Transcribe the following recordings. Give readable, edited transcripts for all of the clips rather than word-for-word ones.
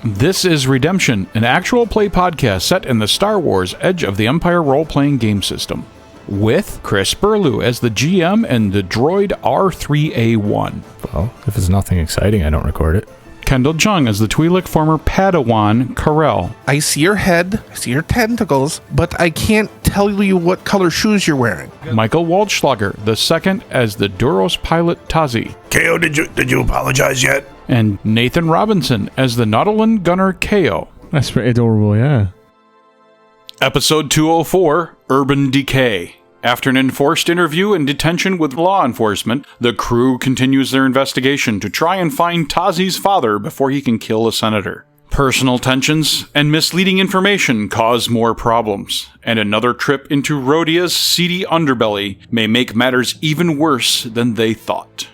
This is Redemption, an actual play podcast set in the Star Wars Edge of the Empire role-playing game system, with Chris Burlew as the GM and the droid R3A1. Well, if it's nothing exciting, I don't record it. Kendall Chung as the Twi'lek former Padawan Karel. I see your head, I see your tentacles, but I can't tell you what color shoes you're wearing. Michael Waldschlager, the second as the Duros pilot TAZI. KO, did you apologize yet? And Nathan Robinson as the Nautilin gunner KO. That's pretty adorable, yeah. Episode 204, Urban Decay. After an enforced interview and detention with law enforcement, the crew continues their investigation to try and find TAZI's father before he can kill a senator. Personal tensions and misleading information cause more problems, and another trip into RODIA's seedy underbelly may make matters even worse than they thought.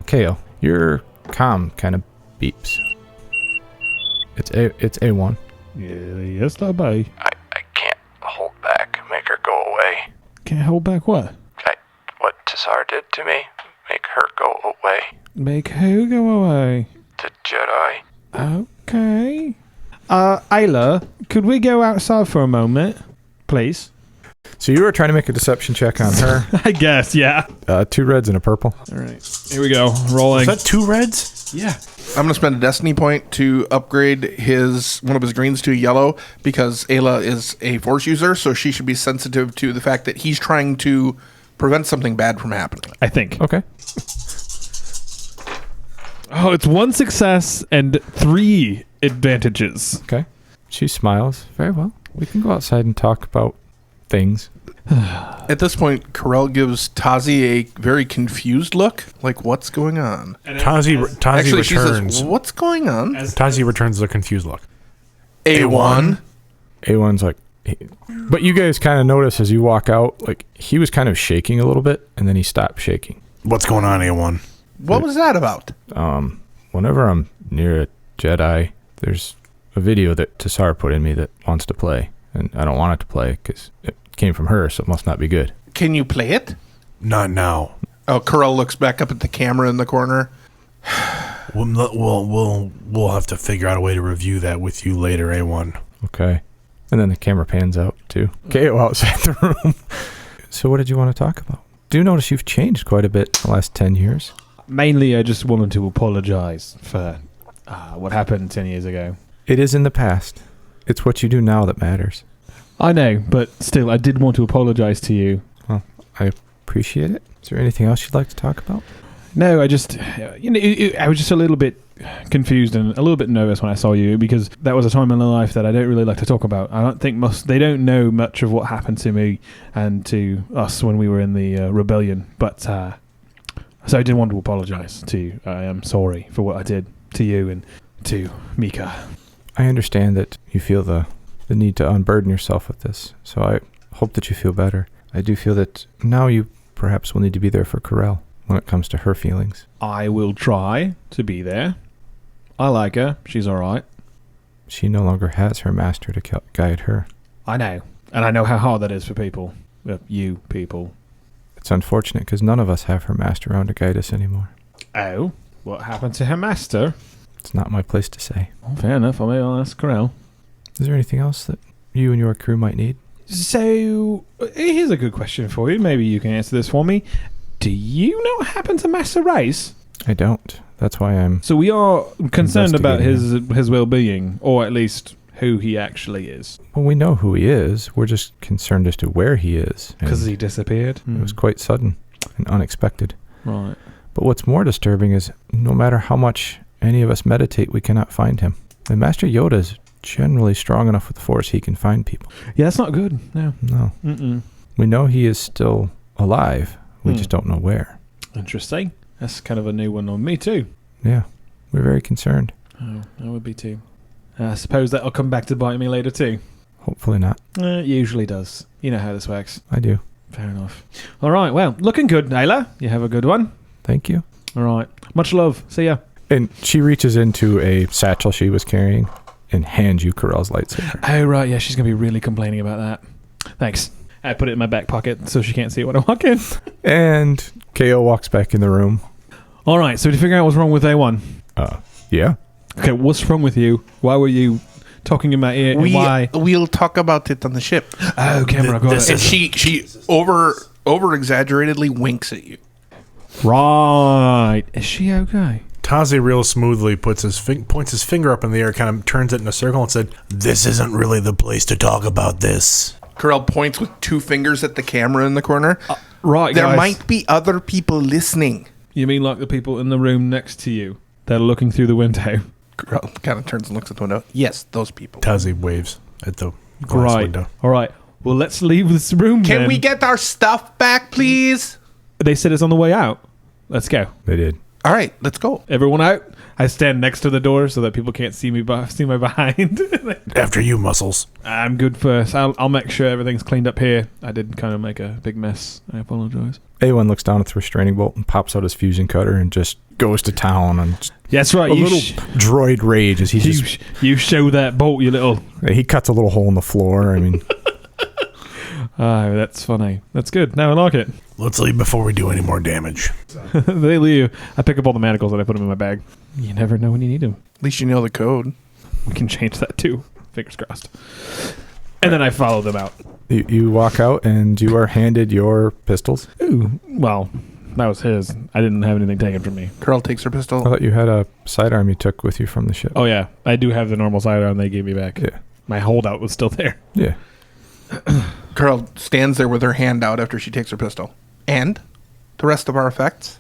KO, your comm kind of beeps. It's A1. Yes, obey. I can't hold back. Make her go away. Can't hold back what? What Tazar did to me. Make her go away. Make who go away? The Jedi. Okay. Ayla, could we go outside for a moment, please? So you were trying to make a deception check on her. I guess, yeah. 2 reds and a purple. All right. Here we go. Rolling. Is that 2 reds? Yeah. I'm going to spend a destiny point to upgrade one of his greens to yellow because Ayla is a force user, so she should be sensitive to the fact that he's trying to prevent something bad from happening. I think. Okay. Oh, it's 1 success and 3 advantages. Okay. She smiles. Very well. We can go outside and talk about things. At this point, Karel gives TAZI a very confused look, like, what's going on? TAZI Actually, she returns. says, what's going on? TAZI returns the confused look. A1? A1's like... But you guys kind of notice as you walk out, like, he was kind of shaking a little bit, and then he stopped shaking. What's going on, A1? What was that about? Whenever I'm near a Jedi, there's a video that Tassar put in me that wants to play, and I don't want it to play because it came from her, so it must not be good. Can you play it? Not now. Oh, Karel looks back up at the camera in the corner. We'll have to figure out a way to review that with you later, A1. Okay. And then the camera pans out, too. KO outside the room. So what did you want to talk about? Do notice you've changed quite a bit in the last 10 years. Mainly, I just wanted to apologize for what happened 10 years ago. It is in the past. It's what you do now that matters. I know, but still, I did want to apologize to you. Well, I appreciate it. Is there anything else you'd like to talk about? No, I just, I was just a little bit confused and a little bit nervous when I saw you because that was a time in my life that I don't really like to talk about. I don't think they don't know much of what happened to me and to us when we were in the rebellion. But so I did want to apologize to you. I am sorry for what I did to you and to Mika. I understand that you feel the need to unburden yourself with this, so I hope that you feel better. I do feel that now you perhaps will need to be there for Karel when it comes to her feelings. I will try to be there. I like her. She's all right. She no longer has her master to guide her. I know. And I know how hard that is for people. You people. It's unfortunate because none of us have her master around to guide us anymore. Oh? What happened to her master? It's not my place to say. Well, fair enough. I'll ask Karel. Is there anything else that you and your crew might need? So, here's a good question for you. Maybe you can answer this for me. Do you know what happened to Master Race? I don't. That's why I'm... So we are concerned about investigating his well-being, or at least who he actually is. Well, we know who he is. We're just concerned as to where he is. Because he disappeared? It was quite sudden and unexpected. Right. But what's more disturbing is no matter how much any of us meditate, we cannot find him. And Master Yoda is generally strong enough with the Force he can find people. Yeah, that's not good. No. No. Mm-mm. We know he is still alive. We just don't know where. Interesting. That's kind of a new one on me too. Yeah. We're very concerned. Oh, I would be too. I suppose that'll come back to bite me later too. Hopefully not. It usually does. You know how this works. I do. Fair enough. All right. Well, looking good, Ayla. You have a good one. Thank you. All right. Much love. See ya. And she reaches into a satchel she was carrying and hands you Karel's lightsaber. Oh, right. Yeah, she's going to be really complaining about that. Thanks. I put it in my back pocket so she can't see it when I walk in. And KO walks back in the room. All right. So did you figure out what's wrong with A1? Yeah. Okay, what's wrong with you? Why were you talking in my ear? And why? We'll talk about it on the ship. Oh, camera, got it. And she over exaggeratedly winks at you. Right. Is she okay? TAZI real smoothly points his finger up in the air, kind of turns it in a circle and said, "This isn't really the place to talk about this." Corell points with 2 fingers at the camera in the corner. Right, There guys. might be other people listening. You mean like the people in the room next to you that are looking through the window? Corell kind of turns and looks at the window. Yes, those people. TAZI waves at the glass Right. window. All right. Well, let's leave this room Can then. we get our stuff back, please? They said it's on the way out. Let's go. They did. All right, let's go. Everyone out. I stand next to the door so that people can't see me. See my behind. After you, Muscles. I'm good first. I'll make sure everything's cleaned up here. I did kind of make a big mess. I apologize. A1 looks down at the restraining bolt and pops out his fusion cutter and just goes to town on That's right. a little droid rage as you show that bolt, you little. he cuts a little hole in the floor. I mean, Oh, that's funny. That's good. Now I like it. Let's leave before we do any more damage. They leave. I pick up all the manacles and I put them in my bag. You never know when you need them. At least you know the code. We can change that too. Fingers crossed. And then I follow them out. you walk out and you are handed your pistols. Ooh, well, that was his. I didn't have anything taken from me. Corell takes her I pistol. thought you had a sidearm you took with you from the ship. Oh yeah, I do have the normal sidearm they gave me back. Yeah. My holdout was still there. Yeah. Corell stands there with her hand out after she takes her pistol. And the rest of our effects?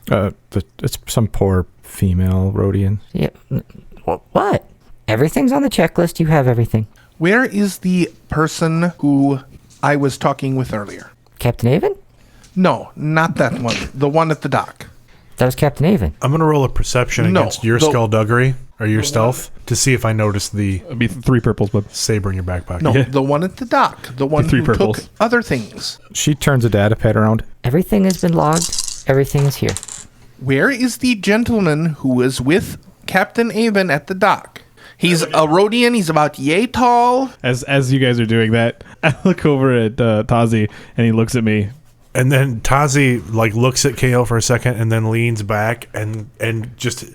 It's some poor female Rhodian. Yeah. What? Everything's on the checklist. You have everything. Where is the person who I was talking with earlier? Captain Avon? No, not that one. The one at the dock. That was Captain Avon. I'm going to roll a perception No, against your the- skullduggery or your stealth to see if I notice the It'd be 3 purples, but saber in your back pocket. No, Yeah. the one at the dock. The one three who purples. took other things. She turns a data pad around. Everything has been logged. Everything is here. Where is the gentleman who was with Captain Avon at the dock? He's a Rhodian. He's about yay tall. as you guys are doing that, I look over at TAZI and he looks at me. And then TAZI looks at KO for a second and then leans back and just,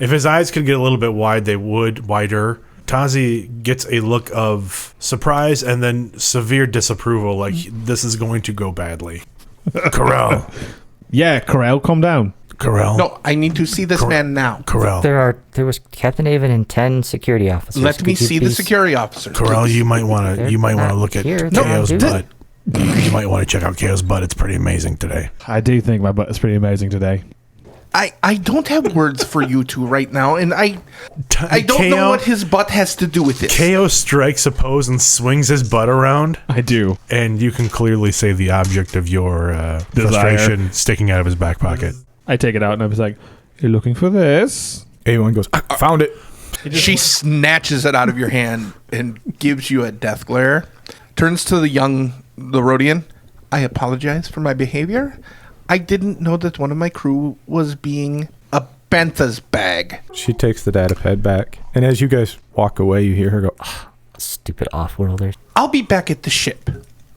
if his eyes could get a little bit wide, they would, wider. TAZI gets a look of surprise and then severe disapproval, like this is going to go badly. Corell. Yeah, Corell, calm down. Corell. No, I need to see this man now. Corell. There was Captain Avon and 10 security officers. Let me Could you see the please- security officer. Corell, you might want to They're look at not here. KO's They're not butt. You might want to check out KO's butt. It's pretty amazing today. I do think my butt is pretty amazing today. I don't have words for you two right now, and I don't know what his butt has to do with this. KO strikes a pose and swings his butt around, I do. and you can clearly see the object of your frustration sticking out of his back pocket. I take it out and I was like, "You're looking for this?" A1 goes, found it. She snatches it out of your hand and gives you a death glare. Turns to the Rhodian. I apologize for my behavior. I didn't know that one of my crew was being a bantha's bag. She takes the data pad back. And as you guys walk away, you hear her go, Stupid off-worlders. I'll be back at the ship.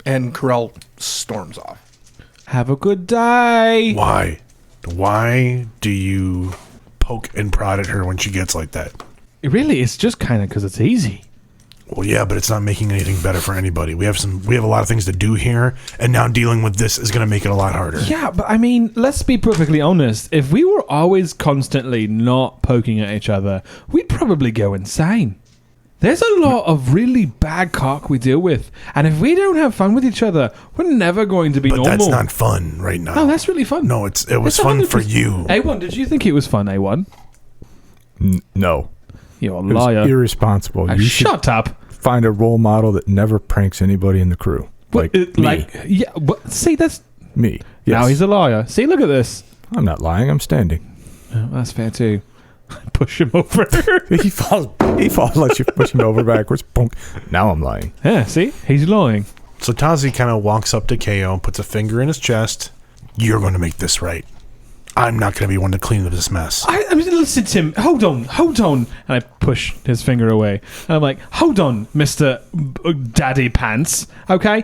And Corell storms off. Have a good day. Why? Why do you poke and prod at her when she gets like that? Really, it's just kind of because it's easy. Well, yeah, but it's not making anything better for anybody. We have a lot of things to do here, and now dealing with this is going to make it a lot harder. Yeah, but I mean, let's be perfectly honest. If we were always constantly not poking at each other, we'd probably go insane. There's a lot of really bad cock we deal with, and if we don't have fun with each other, we're never going to be But normal. that's not fun right now. No, that's really fun. No, it was It's fun for 100%. you. A1, did you think it was fun, A1? no. You're a It was liar. irresponsible. You should Shut up. find a role model that never pranks anybody in the crew. Like me. Yeah, but see, that's... Me. Yes. Now he's a liar. See, look at this. I'm not lying. I'm standing. Oh, that's fair too. Push him over. He falls, lets you push him over backwards. Bonk. Now I'm lying. Yeah, see? He's lying. So TAZI kind of walks up to KO and puts a finger in his chest. You're going to make this right. I'm not going to be one to clean up this mess. I mean, listen, Tim. Hold on. And I push his finger away. And I'm like, hold on, Mr. Daddy Pants. Okay?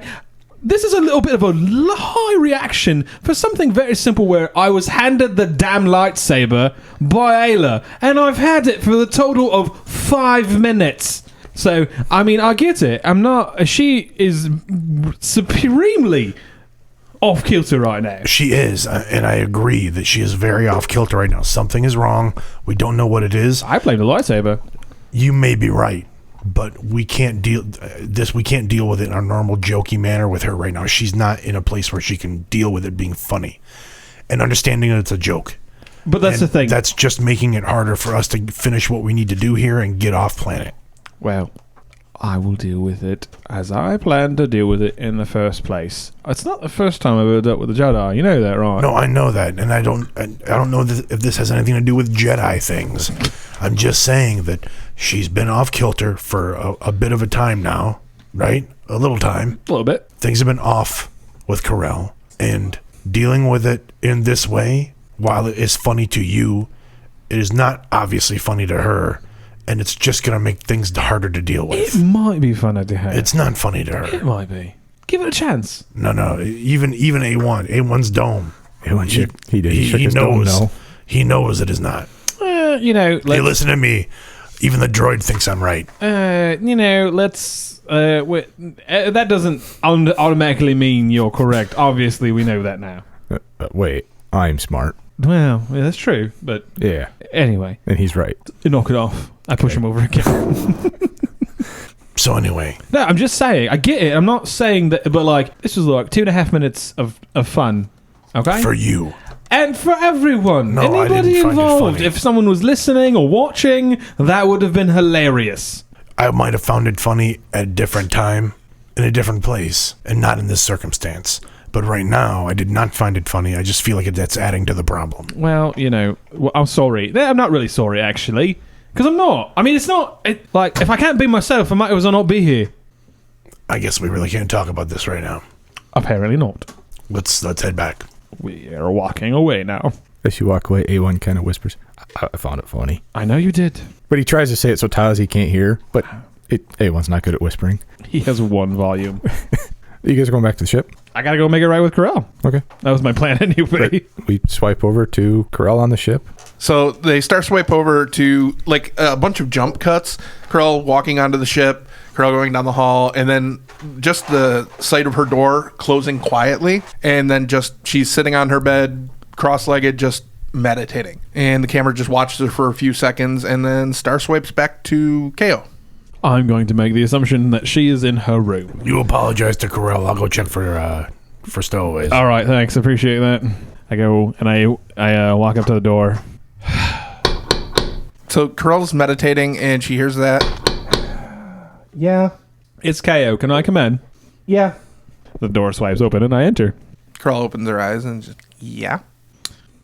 this is a little bit of a high reaction for something very simple where I was handed the damn lightsaber by Ayla, and I've had it for the total of 5 minutes. So, I mean, I get it. She is supremely off kilter right now. She is, and I agree that she is very off kilter right now. Something is wrong. We don't know what it is. I played the lightsaber. You may be right, but we can't deal We can't deal with it in our normal jokey manner with her right now. She's not in a place where she can deal with it being funny and understanding that it's a joke. But that's the thing. That's just making it harder for us to finish what we need to do here and get off planet. Well, I will deal with it as I planned to deal with it in the first place. It's not the first time I've ever dealt with a Jedi. You know that, right? No, I know that, and I don't know if this has anything to do with Jedi things. I'm just saying that she's been off kilter for a bit of a time now, right? A little time. A little bit. Things have been off with Corell, and dealing with it in this way, while it is funny to you, it is not obviously funny to her. And it's just going to make things harder to deal with. It might be funny to her. It's not funny to her. It might be. Give it a chance. No. Even A1. A1's dome. He knows. He knows it is not. Hey, listen to me. Even the droid thinks I'm right. Let's... that doesn't automatically mean you're correct. Obviously, we know that now. Wait, I'm smart. Well, yeah, that's true, but... Yeah. Anyway. And he's right. Knock it off. I push him over again. So anyway. No, I'm just saying. I get it. I'm not saying that... But, this was, 2.5 minutes of fun. Okay? For you. And for everyone. No, Anybody I didn't find it involved. funny. If someone was listening or watching, that would have been hilarious. I might have found it funny at a different time, in a different place, and not in this circumstance. But right now, I did not find it funny. I just feel like that's adding to the problem. Well, I'm sorry. I'm not really sorry, actually. Because I'm not. I mean, it's not... if I can't be myself, I might as well not be here. I guess we really can't talk about this right now. Apparently not. Let's head back. We are walking away now. As you walk away, A1 kind of whispers, I found it funny. I know you did. But he tries to say it so TAZI can't hear, but A1's not good at whispering. He has one volume. You guys are going back to the ship? I gotta go make it right with Corell. Okay. That was my plan anyway. Right. We swipe over to Corell on the ship. So they start swipe over to a bunch of jump cuts. Corell walking onto the ship, Corell going down the hall, and then just the sight of her door closing quietly, and then just she's sitting on her bed, cross-legged, just meditating. And the camera just watches her for a few seconds, and then star swipes back to KO. I'm going to make the assumption that she is in her room. You apologize to Corell. I'll go check for stowaways. All right, thanks. Appreciate that. I go and I walk up to the door. So Corell's meditating, and she hears that. Yeah. It's KO. Can I come in? Yeah. The door swipes open and I enter. Corell opens her eyes and just, yeah.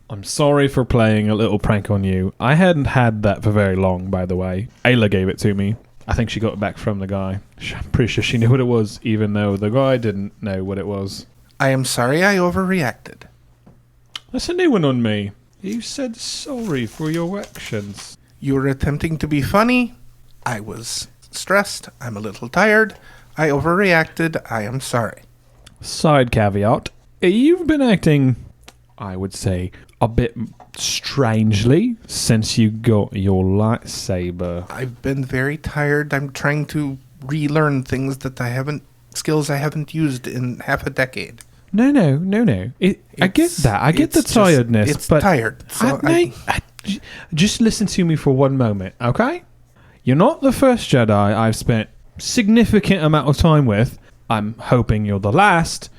I'm sorry for playing a little prank on you. I hadn't had that for very long, by the way. Ayla gave it to me. I think she got it back from the guy. I'm pretty sure she knew what it was, even though the guy didn't know what it was. I am sorry I overreacted. That's a new one on me. You said sorry for your actions. You were attempting to be funny. I was stressed. I'm a little tired. I overreacted. I am sorry. Side caveat. You've been acting, I would say, a bit strangely since you got your lightsaber. I've been very tired. I'm trying to relearn things that skills I haven't used in half a decade. No. I get that. I get the tiredness. It's but tired. So just listen to me for one moment, okay? You're not the first Jedi I've spent significant amount of time with. I'm hoping you're the last,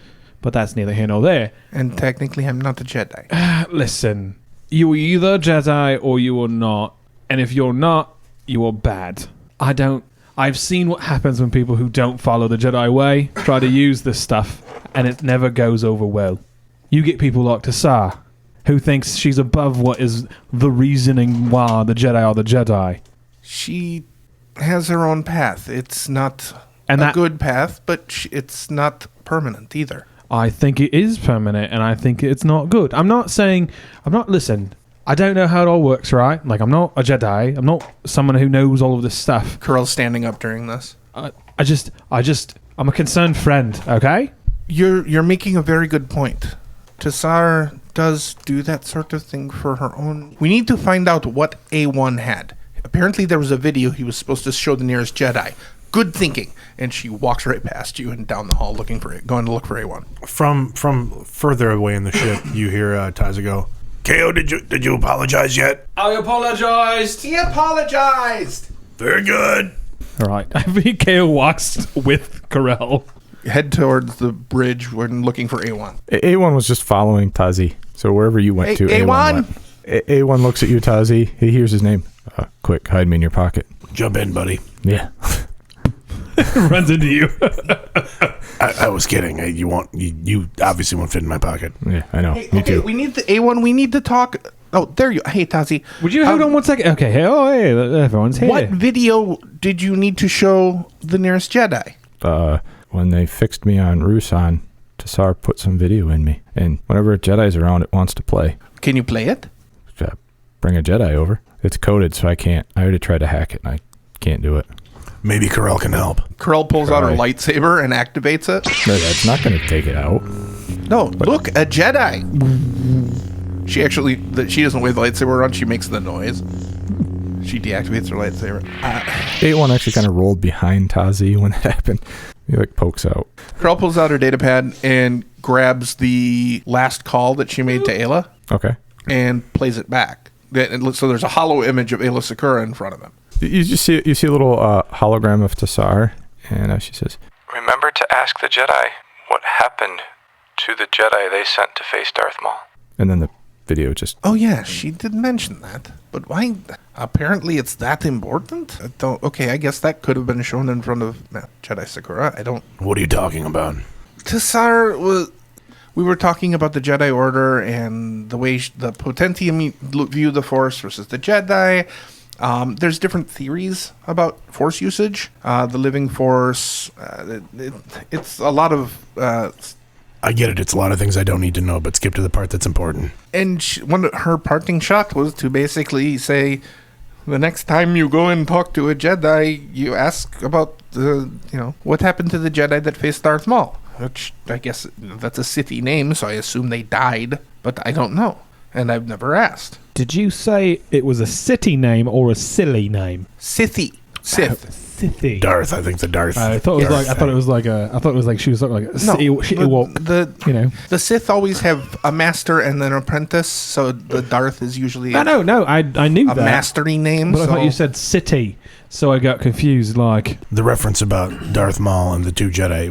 but that's neither here nor there. And technically, I'm not a Jedi. Listen, you are either a Jedi or you are not. And if you're not, you are bad. I've seen what happens when people who don't follow the Jedi way try to use this stuff, and it never goes over well. You get people like TAZI, who thinks she's above what is the reasoning why the Jedi are the Jedi. She has her own path. It's not a good path, but it's not permanent either. I think it is permanent, and I think it's not good. Listen, I don't know how it all works, right? I'm not a Jedi. I'm not someone who knows all of this stuff. Corell's standing up during this. I'm a concerned friend, okay? You're making a very good point. Tassar does do that sort of thing for her own. We need to find out what A1 had. Apparently there was a video he was supposed to show the nearest Jedi. Good thinking. And she walks right past you and down the hall going to look for A1. From further away in the ship, you hear TAZI go, "KO, did you apologize yet?" I apologized. He apologized. Very good. All right. I think Kale walks with Corell. Head towards the bridge when looking for A1. A1 was just following TAZI. So wherever you went to, A1 went. A1 looks at you, TAZI. He hears his name. Quick, hide me in your pocket. Jump in, buddy. Yeah. Runs into you. I was kidding. You obviously won't fit in my pocket. Yeah, I know. Hey, Me okay, too. we need the A1. We need to talk. Oh, there you. Hey, TAZI. Would you hold on 1 second? Okay. Hey, everyone's here. What video did you need to show the nearest Jedi? When they fixed me on Rusan, Tassar put some video in me. And whenever a Jedi's around, it wants to play. Can you play it? Bring a Jedi over. It's coded, so I can't. I already tried to hack it, and I can't do it. Maybe Corell can help. Corell pulls out her Try. lightsaber and activates it. No, that's not going to take it out. No, look, a Jedi. She actually, she doesn't wave the lightsaber around. She makes the noise. She deactivates her lightsaber. A1 actually kind of rolled behind TAZI when that happened. He pokes out. Corell pulls out her datapad and grabs the last call that she made to Ayla Okay. and plays it back. So there's a hollow image of Ayla Sakura in front of him. You see a little hologram of Tassar, and she says, Remember to ask the Jedi what happened to the Jedi they sent to face Darth Maul. and then the video just. Oh yeah, she did mention that. But why? Apparently it's that important? Okay, I guess that could have been shown in front of Jedi Sakura. I don't... What are you talking about? Tassar was... We were talking about the Jedi Order and the way the Potentium view the Force versus the Jedi. There's different theories about Force usage. The living Force, it's a lot of... I get it. It's a lot of things I don't need to know, but skip to the part that's important. And her parting shot was to basically say, the next time you go and talk to a Jedi, you ask about what happened to the Jedi that faced Darth Maul. Which, I guess, that's a city name, so I assume they died. But I don't know. And I've never asked. Did you say it was a city name or a silly name? Sith. Sithy. Darth, I think the Darth. I thought it was like she was sort of like the Sith always have a master and then an apprentice, so the Darth is usually I knew a that mastery name. but I so thought you said city, so I got confused. Like The reference about Darth Maul and the two Jedi,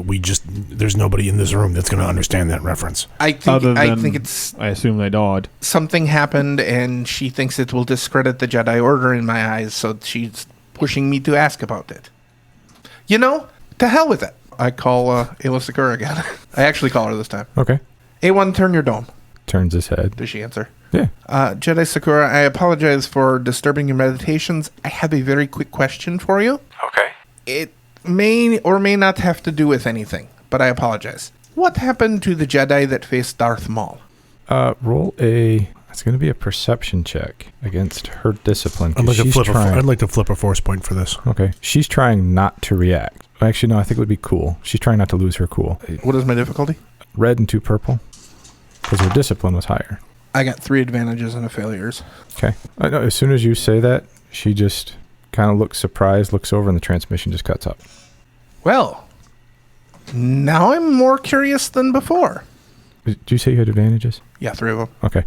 there's nobody in this room that's going to understand that reference. I think it's I assume they died. something happened, and she thinks it will discredit the Jedi Order in my eyes, so she's pushing me to ask about it. To hell with it. I call Ayla Sakura again. I actually call her this time. Okay. A1, turn your dome. Turns his head. Does she answer? Yeah. Jedi Sakura, I apologize for disturbing your meditations. I have a very quick question for you. Okay. It may or may not have to do with anything, but I apologize. What happened to the Jedi that faced Darth Maul? Roll a. It's going to be a perception check against her discipline. I'd like to flip a force point for this. Okay. She's trying not to react. Actually, no, I think it would be cool. She's trying not to lose her cool. What is my difficulty? Red and 2 purple. Because her discipline was higher. I got 3 advantages and a failures. Okay. I know, as soon as you say that, she just kind of looks surprised, looks over, and the transmission just cuts up. Well, now I'm more curious than before. Did you say you had advantages? Yeah, 3 of them. Okay.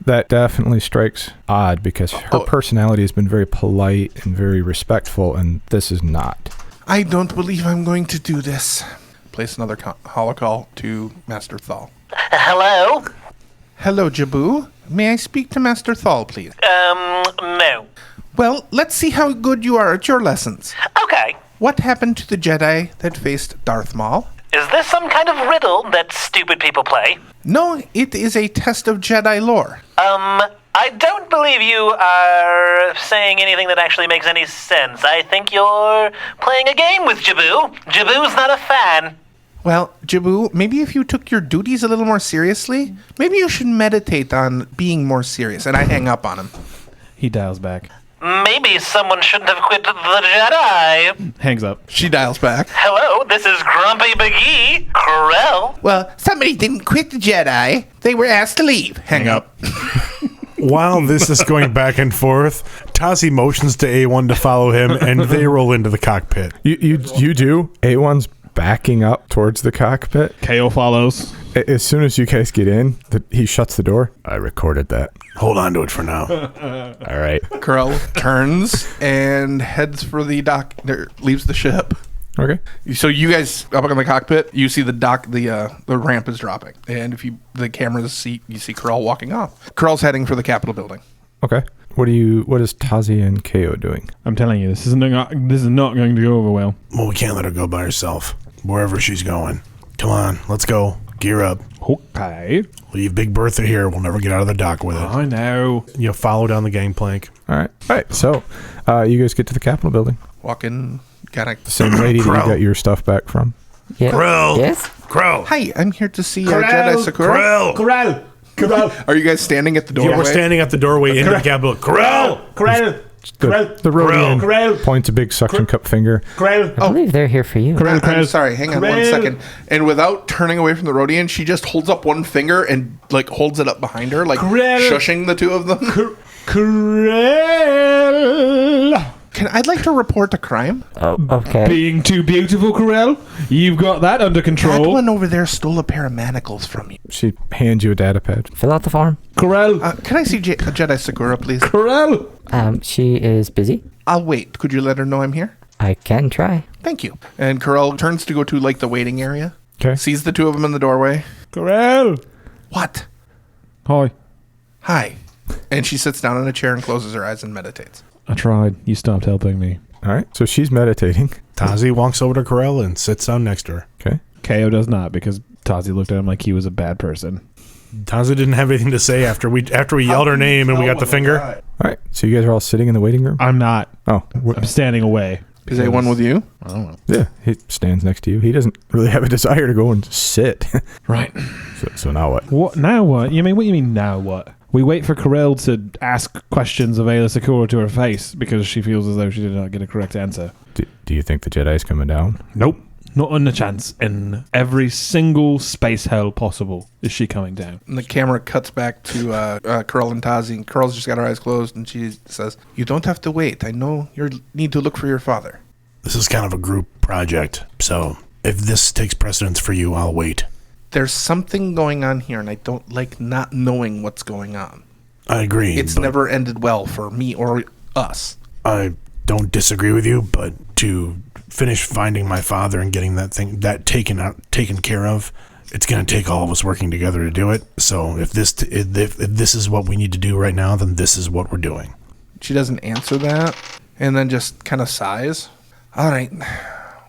That definitely strikes odd because her personality has been very polite and very respectful, and this is not. I don't believe I'm going to do this. Place another holocall to Master Thal. Hello? Hello, Jabu. May I speak to Master Thal, please? No. Well, let's see how good you are at your lessons. Okay. What happened to the Jedi that faced Darth Maul? Is this some kind of riddle that stupid people play? No, it is a test of Jedi lore. I don't believe you are saying anything that actually makes any sense. I think you're playing a game with Jabu. Jabu's not a fan. Well, Jabu, maybe if you took your duties a little more seriously, maybe you should meditate on being more serious. And I hang up on him. He dials back. Maybe someone shouldn't have quit the Jedi. Hangs up. She dials back. Hello, this is Grumpy McGee. Corell. Well, somebody didn't quit the Jedi. They were asked to leave. Hang up. While this is going back and forth, TAZI motions to A1 to follow him, and they roll into the cockpit. You do. A1's backing up towards the cockpit. KO follows. As soon as you guys get in, he shuts the door. I recorded that. Hold on to it for now. All right. Corell turns and heads for the dock. Leaves the ship. Okay. So you guys up in the cockpit, you see the dock. The ramp is dropping, and if the camera's seat, you see Corell walking off. Corell's heading for the Capitol building. Okay. What is TAZI and KO doing? I'm telling you, this is not going to go over well. Well, we can't let her go by herself, wherever she's going. Come on, let's go. Gear up. Okay. Leave Big Bertha here. We'll never get out of the dock with it. I know. Follow down the gangplank. All right. So, you guys get to the Capitol building. Walking, kind of The same lady that you got your stuff back from. Yeah. Crow. Yes? Crow. Hi, I'm here to see Jedi Sakura. Crow. Are you guys standing at the doorway? Yeah, we're standing at the doorway into the Capitol. Crow. The Rodian points a big suction cup finger. I believe they're here for you. I'm sorry. Hang on 1 second. And without turning away from the Rodian, she just holds up one finger and holds it up behind her, shushing the two of them. Corell. I'd like to report a crime. Oh, okay. Being too beautiful, Corell. You've got that under That control. one over there stole a pair of manacles from you. She hands you a data pad. Fill out the form. Corell. Can I see Jedi Sakura, please? Corell. She is busy. I'll wait. Could you let her know I'm here? I can try. Thank you. And Corell turns to go to the waiting area. Okay. Sees the two of them in the doorway. Corell. What? Hi. Hi. And she sits down in a chair and closes her eyes and meditates. I tried. You stopped helping me. All right. So she's meditating. TAZI walks over to Corell and sits down next to her. Okay. KO does not because TAZI looked at him like he was a bad person. TAZI didn't have anything to say after we yelled her name and we got the finger. All right. So you guys are all sitting in the waiting room? I'm not. Oh. I'm standing away. Is A1 with you? I don't know. Yeah. He stands next to you. He doesn't really have a desire to go and sit. Right. So now what? What? Now what? What do you mean now what? We wait for Corell to ask questions of Aayla Secura to her face because she feels as though she did not get a correct answer. Do you think the Jedi's coming down? Nope. Not on a chance. In every single space hell possible is she coming down. And the camera cuts back to Corell and TAZI. And Corell's just got her eyes closed and she says, "You don't have to wait. I know you need to look for your father." This is kind of a group project, so if this takes precedence for you, I'll wait. There's something going on here, and I don't like not knowing what's going on. I agree. It's never ended well for me or us. I don't disagree with you, but to finish finding my father and getting that taken care of, it's going to take all of us working together to do it. So if this is what we need to do right now, then this is what we're doing. She doesn't answer that, and then just kind of sighs. All right,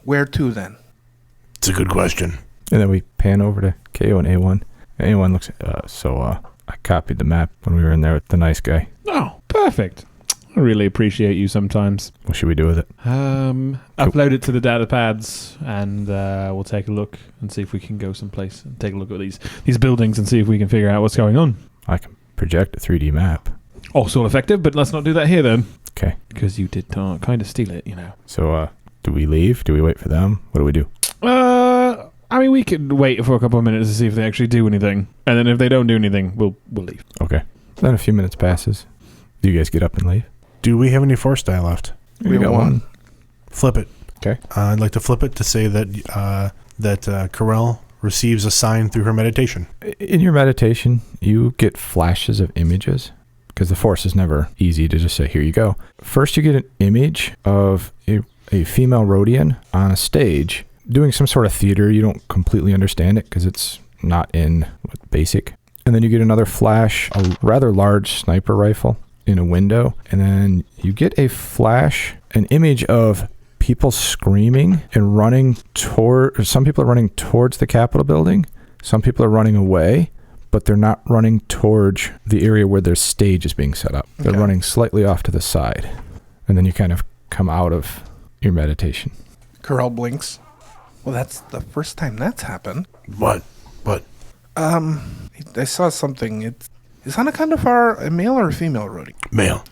where to then? It's a good question. And then we pan over to KO and A1. A1 looks I copied the map when we were in there with the nice guy. Oh, perfect. I really appreciate you sometimes. What should we do with it? Upload it to the data pads and we'll take a look and see if we can go someplace and take a look at these buildings and see if we can figure out what's going on. I can project a 3D map. Also effective, but let's not do that here then. Okay. Because you did kind of steal it, you know. So, do we leave? Do we wait for them? What do we do? I mean, we could wait for a couple of minutes to see if they actually do anything. And then if they don't do anything, we'll leave. Okay. Then a few minutes passes. Do you guys get up and leave? Do we have any force die left? We got one. Flip it. Okay. I'd like to flip it to say that Corell receives a sign through her meditation. In your meditation, you get flashes of images because the force is never easy to just say, here you go. First, you get an image of a female Rodian on a stage doing some sort of theater. You don't completely understand it because it's not in basic. And then you get another flash, a rather large sniper rifle in a window. And then you get a flash, an image of people screaming and running some people are running towards the Capitol building. Some people are running away, but they're not running towards the area where their stage is being set up. They're running slightly off to the side. And then you kind of come out of your meditation. Corell blinks. Well, that's the first time that's happened. What? I saw something. Is Anaconda Far a male or a female Rodi? Male.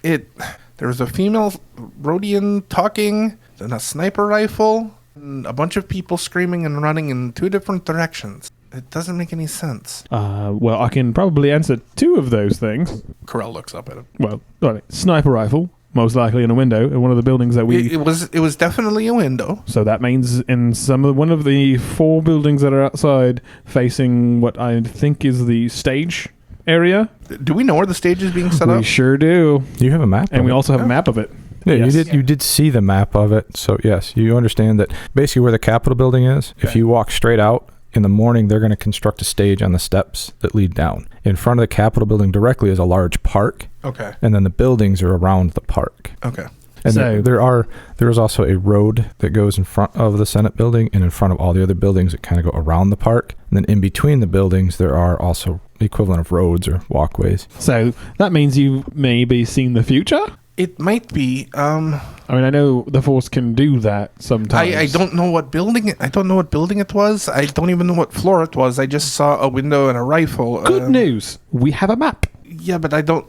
There was a female Rodian talking, and a sniper rifle, and a bunch of people screaming and running in 2 different directions. It doesn't make any sense. Well, I can probably answer 2 of those things. Corell looks up at him. Well, all right, sniper rifle, most likely in a window in one of the buildings that we... It was definitely a window. So that means in one of the 4 buildings that are outside, facing what I think is the stage area. Do we know where the stage is being set up? We sure do. You have a map, And we also have a map of it. Yeah, Yes. you did see the map of it. So yes, you understand that basically where the Capitol building is. If you walk straight out in the morning, they're going to construct a stage on the steps that lead down. In front of the Capitol building directly is a large park. Okay. And then the buildings are around the park. Okay. And So- there is also a road that goes in front of the Senate building and in front of all the other buildings that kind of go around the park. And then in between the buildings, there are also the equivalent of roads or walkways. So that means you may be seeing the future? It might be. I mean, I know the Force can do that sometimes. I don't know what building. I don't know what building it was. I don't even know what floor it was. I just saw a window and a rifle. Good news. We have a map. Yeah, but I don't.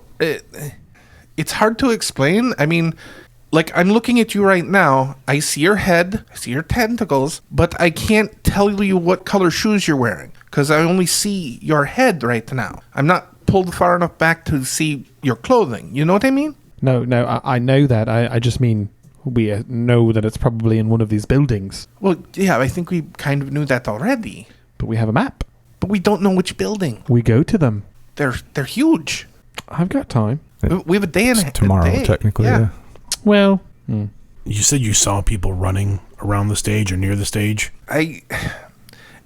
It's hard to explain. I mean, like, I'm looking at you right now. I see your head. I see your tentacles, but I can't tell you what color shoes you're wearing because I only see your head right now. I'm not pulled far enough back to see your clothing. You know what I mean? No, I know that. I just mean we know that it's probably in one of these buildings. Well, yeah, I think we kind of knew that already. But we have a map. But we don't know which building. We go to them. They're huge. I've got time. We have a day and It's tomorrow, technically. Yeah. Well, You said you saw people running around the stage or near the stage.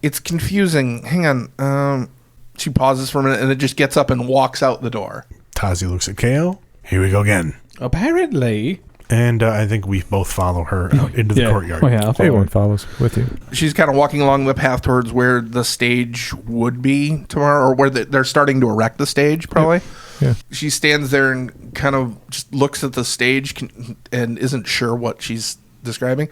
It's confusing. Hang on. She pauses for a minute and it just gets up and walks out the door. TAZI looks at KO. Here we go again. apparently. And I think we both follow her out into the courtyard. Oh, yeah, I'll follow Everyone her. follows with you. She's kind of walking along the path towards where the stage would be tomorrow, or where they're starting to erect the stage, probably. Yeah. She stands there and kind of just looks at the stage and isn't sure what she's describing.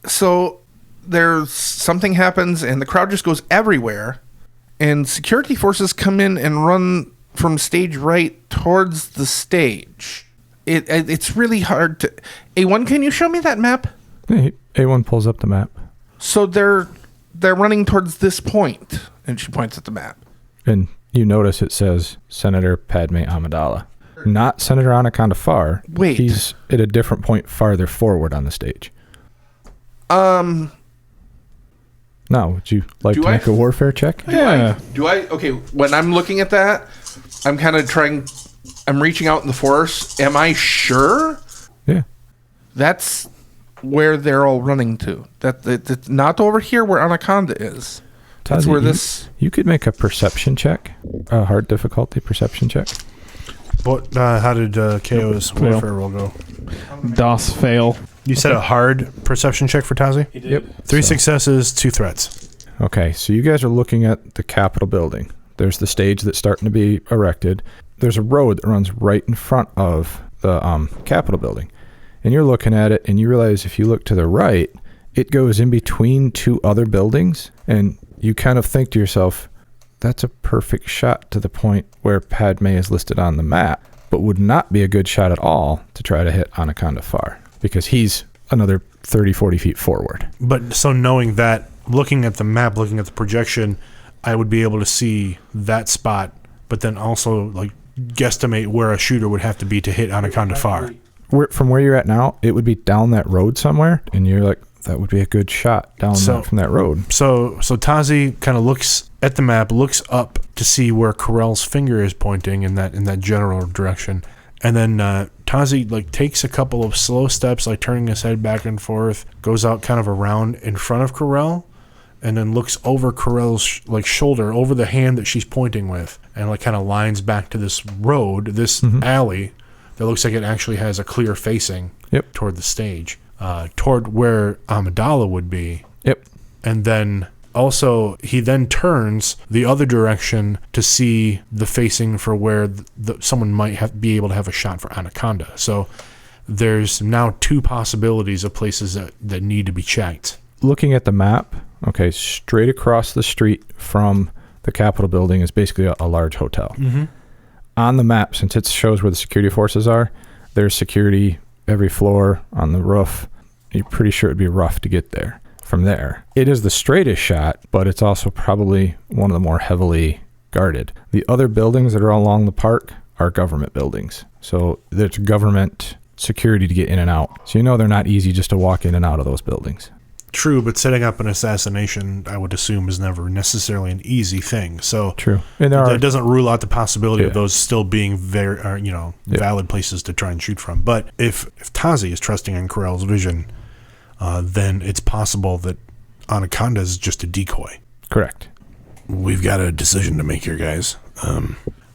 So there's something happens, and the crowd just goes everywhere, and security forces come in and run from stage right towards the stage. It's really hard to... A1, can you show me that map? Hey, A1 pulls up the map. So they're running towards this point, and she points at the map. And you notice it says Senator Padme Amidala. Not Senator Anaconda Farr. Wait. He's at a different point farther forward on the stage. Um... Now, would you like Do to I- make a warfare check? Yeah. Okay, when I'm looking at that, I'm kind of I'm reaching out in the force. Am I sure Yeah. that's where they're all running to? That's not over here where Anaconda is. That's Tazi, where this... You could make a perception check. A hard difficulty perception check. But how did KO's warfare roll go? DOS fail. You said a hard perception check for TAZI? Yep. 3 successes, 2 threats. Okay, so you guys are looking at the Capitol building. There's the stage that's starting to be erected. There's a road that runs right in front of the Capitol building. And you're looking at it, and you realize if you look to the right, it goes in between 2 other buildings. And you kind of think to yourself, that's a perfect shot to the point where Padme is listed on the map, but would not be a good shot at all to try to hit Anaconda Farr, because he's another 30, 40 feet forward. But so knowing that, looking at the map, looking at the projection, I would be able to see that spot, but then also like guesstimate where a shooter would have to be to hit Anaconda Farr. From where you're at now, it would be down that road somewhere, and you're like, that would be a good shot down from that road. So TAZI kind of looks at the map, looks up to see where Corell's finger is pointing in that general direction, and then TAZI like takes a couple of slow steps, like turning his head back and forth, goes out kind of around in front of Corell, and then looks over Corell's shoulder, over the hand that she's pointing with, and like kind of lines back to this road, this alley that looks like it actually has a clear facing toward the stage, toward where Amidala would be. Yep. And then also he then turns the other direction to see the facing for where someone might be able to have a shot for Anaconda. So there's now 2 possibilities of places that need to be checked. Looking at the map, okay, straight across the street from the Capitol building is basically a large hotel. Mm-hmm. On the map, since it shows where the security forces are, There's security every floor on the roof. You're pretty sure it'd be rough to get there from there. It is the straightest shot, but it's also probably one of the more heavily guarded. The other buildings that are along the park are government buildings. So there's government security to get in and out. So they're not easy just to walk in and out of those buildings. True, but setting up an assassination, I would assume, is never necessarily an easy thing. So true, and that doesn't rule out the possibility of those still being valid places to try and shoot from. But if TAZI is trusting in Corell's vision, then it's possible that Anaconda is just a decoy. Correct. We've got a decision to make here, guys.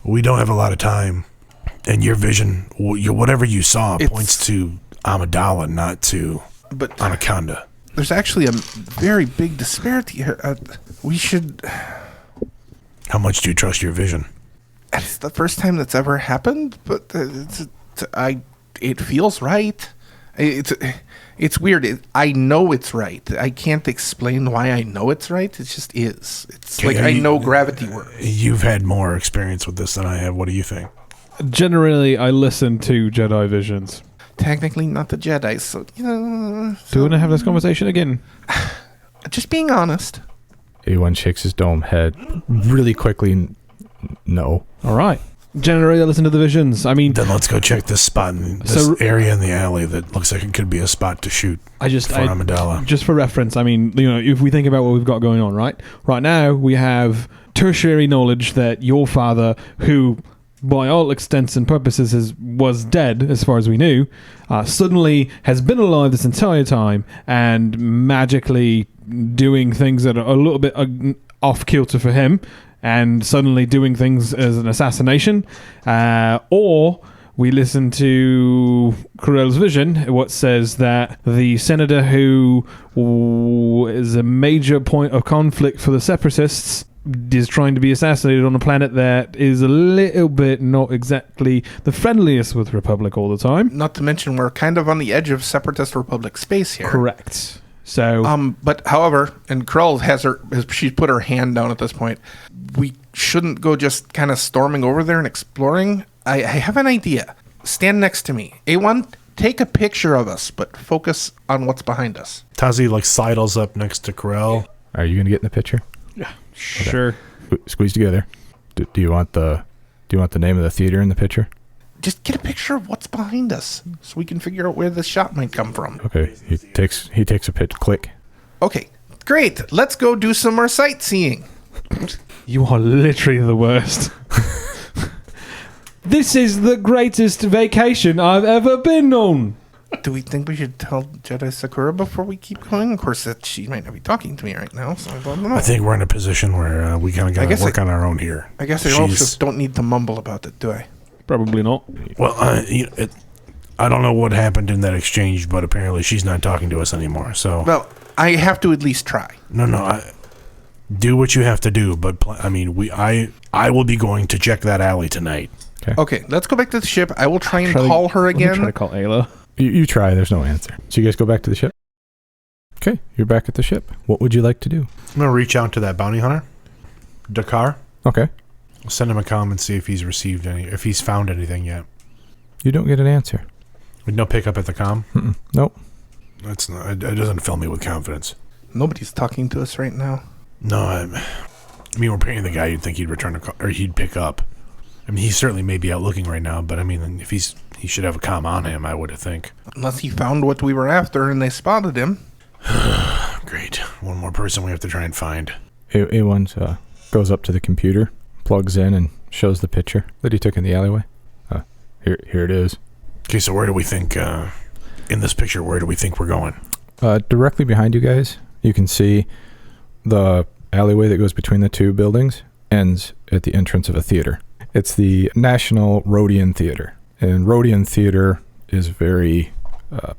We don't have a lot of time, and your vision, whatever you saw, points to Amidala, not to Anaconda. There's actually a very big disparity here. We should... How much do you trust your vision? It's the first time that's ever happened, but it feels right. It's weird. I know it's right. I can't explain why I know it's right. It just is. It's like I know gravity works. You've had more experience with this than I have. What do you think? Generally, I listen to Jedi visions. Technically not the Jedi, so... Do you want to have this conversation again? Just being honest. A1 shakes his dome head really quickly. No. All right. Generally, I listen to the visions. I mean... Then let's go check this spot in this area in the alley that looks like it could be a spot to shoot for Amidala. Just for reference, I mean, if we think about what we've got going on, right? Right now, we have tertiary knowledge that your father, who... by all extents and purposes was dead as far as we knew, suddenly has been alive this entire time and magically doing things that are a little bit off kilter for him, and suddenly doing things as an assassination, or we listen to Corell's vision, what says that the senator who is a major point of conflict for the separatists is trying to be assassinated on a planet that is a little bit not exactly the friendliest with Republic all the time. Not to mention we're kind of on the edge of Separatist Republic space here. Correct. So, but however, and Corell she's put her hand down at this point. We shouldn't go just kind of storming over there and exploring. I have an idea. Stand next to me. A1, take a picture of us, but focus on what's behind us. TAZI sidles up next to Corell. Are you going to get in the picture? Yeah. Sure. Squeeze together. Do you want the name of the theater in the picture? Just get a picture of what's behind us, so we can figure out where this shot might come from. Okay. He takes a pitch. Click. Okay. Great. Let's go do some more sightseeing. You are literally the worst. This is the greatest vacation I've ever been on. Do we think we should tell Jedi Sakura before we keep going? Of course, she might not be talking to me right now, so I don't know. I think we're in a position where we kind of got to work on our own here. I guess I also don't need to mumble about it, do I? Probably not. Well, I don't know what happened in that exchange, but apparently she's not talking to us anymore. So, well, I have to at least try. No, do what you have to do. But I will be going to check that alley tonight. Okay, let's go back to the ship. I will try and call her again. Try to call Ayla. You try. There's no answer. So you guys go back to the ship. Okay, you're back at the ship. What would you like to do? I'm gonna reach out to that bounty hunter, Dakar. Okay. I'll send him a comment and see if he's found anything yet. You don't get an answer. With no pickup at the comm. Nope. It doesn't fill me with confidence. Nobody's talking to us right now. No, I mean we're paying the guy. You'd think he'd return a call, or he'd pick up. I mean, he certainly may be out looking right now, but I mean, if he should have a comm on him, I would think. Unless he found what we were after and they spotted him. Great. One more person we have to try and find. A1 goes up to the computer, plugs in, and shows the picture that he took in the alleyway. Here it is. Okay, so where do we think, in this picture, where do we think we're going? Directly behind you guys, you can see the alleyway that goes between the two buildings ends at the entrance of a theater. It's the National Rodian Theater. And Rodian Theater is very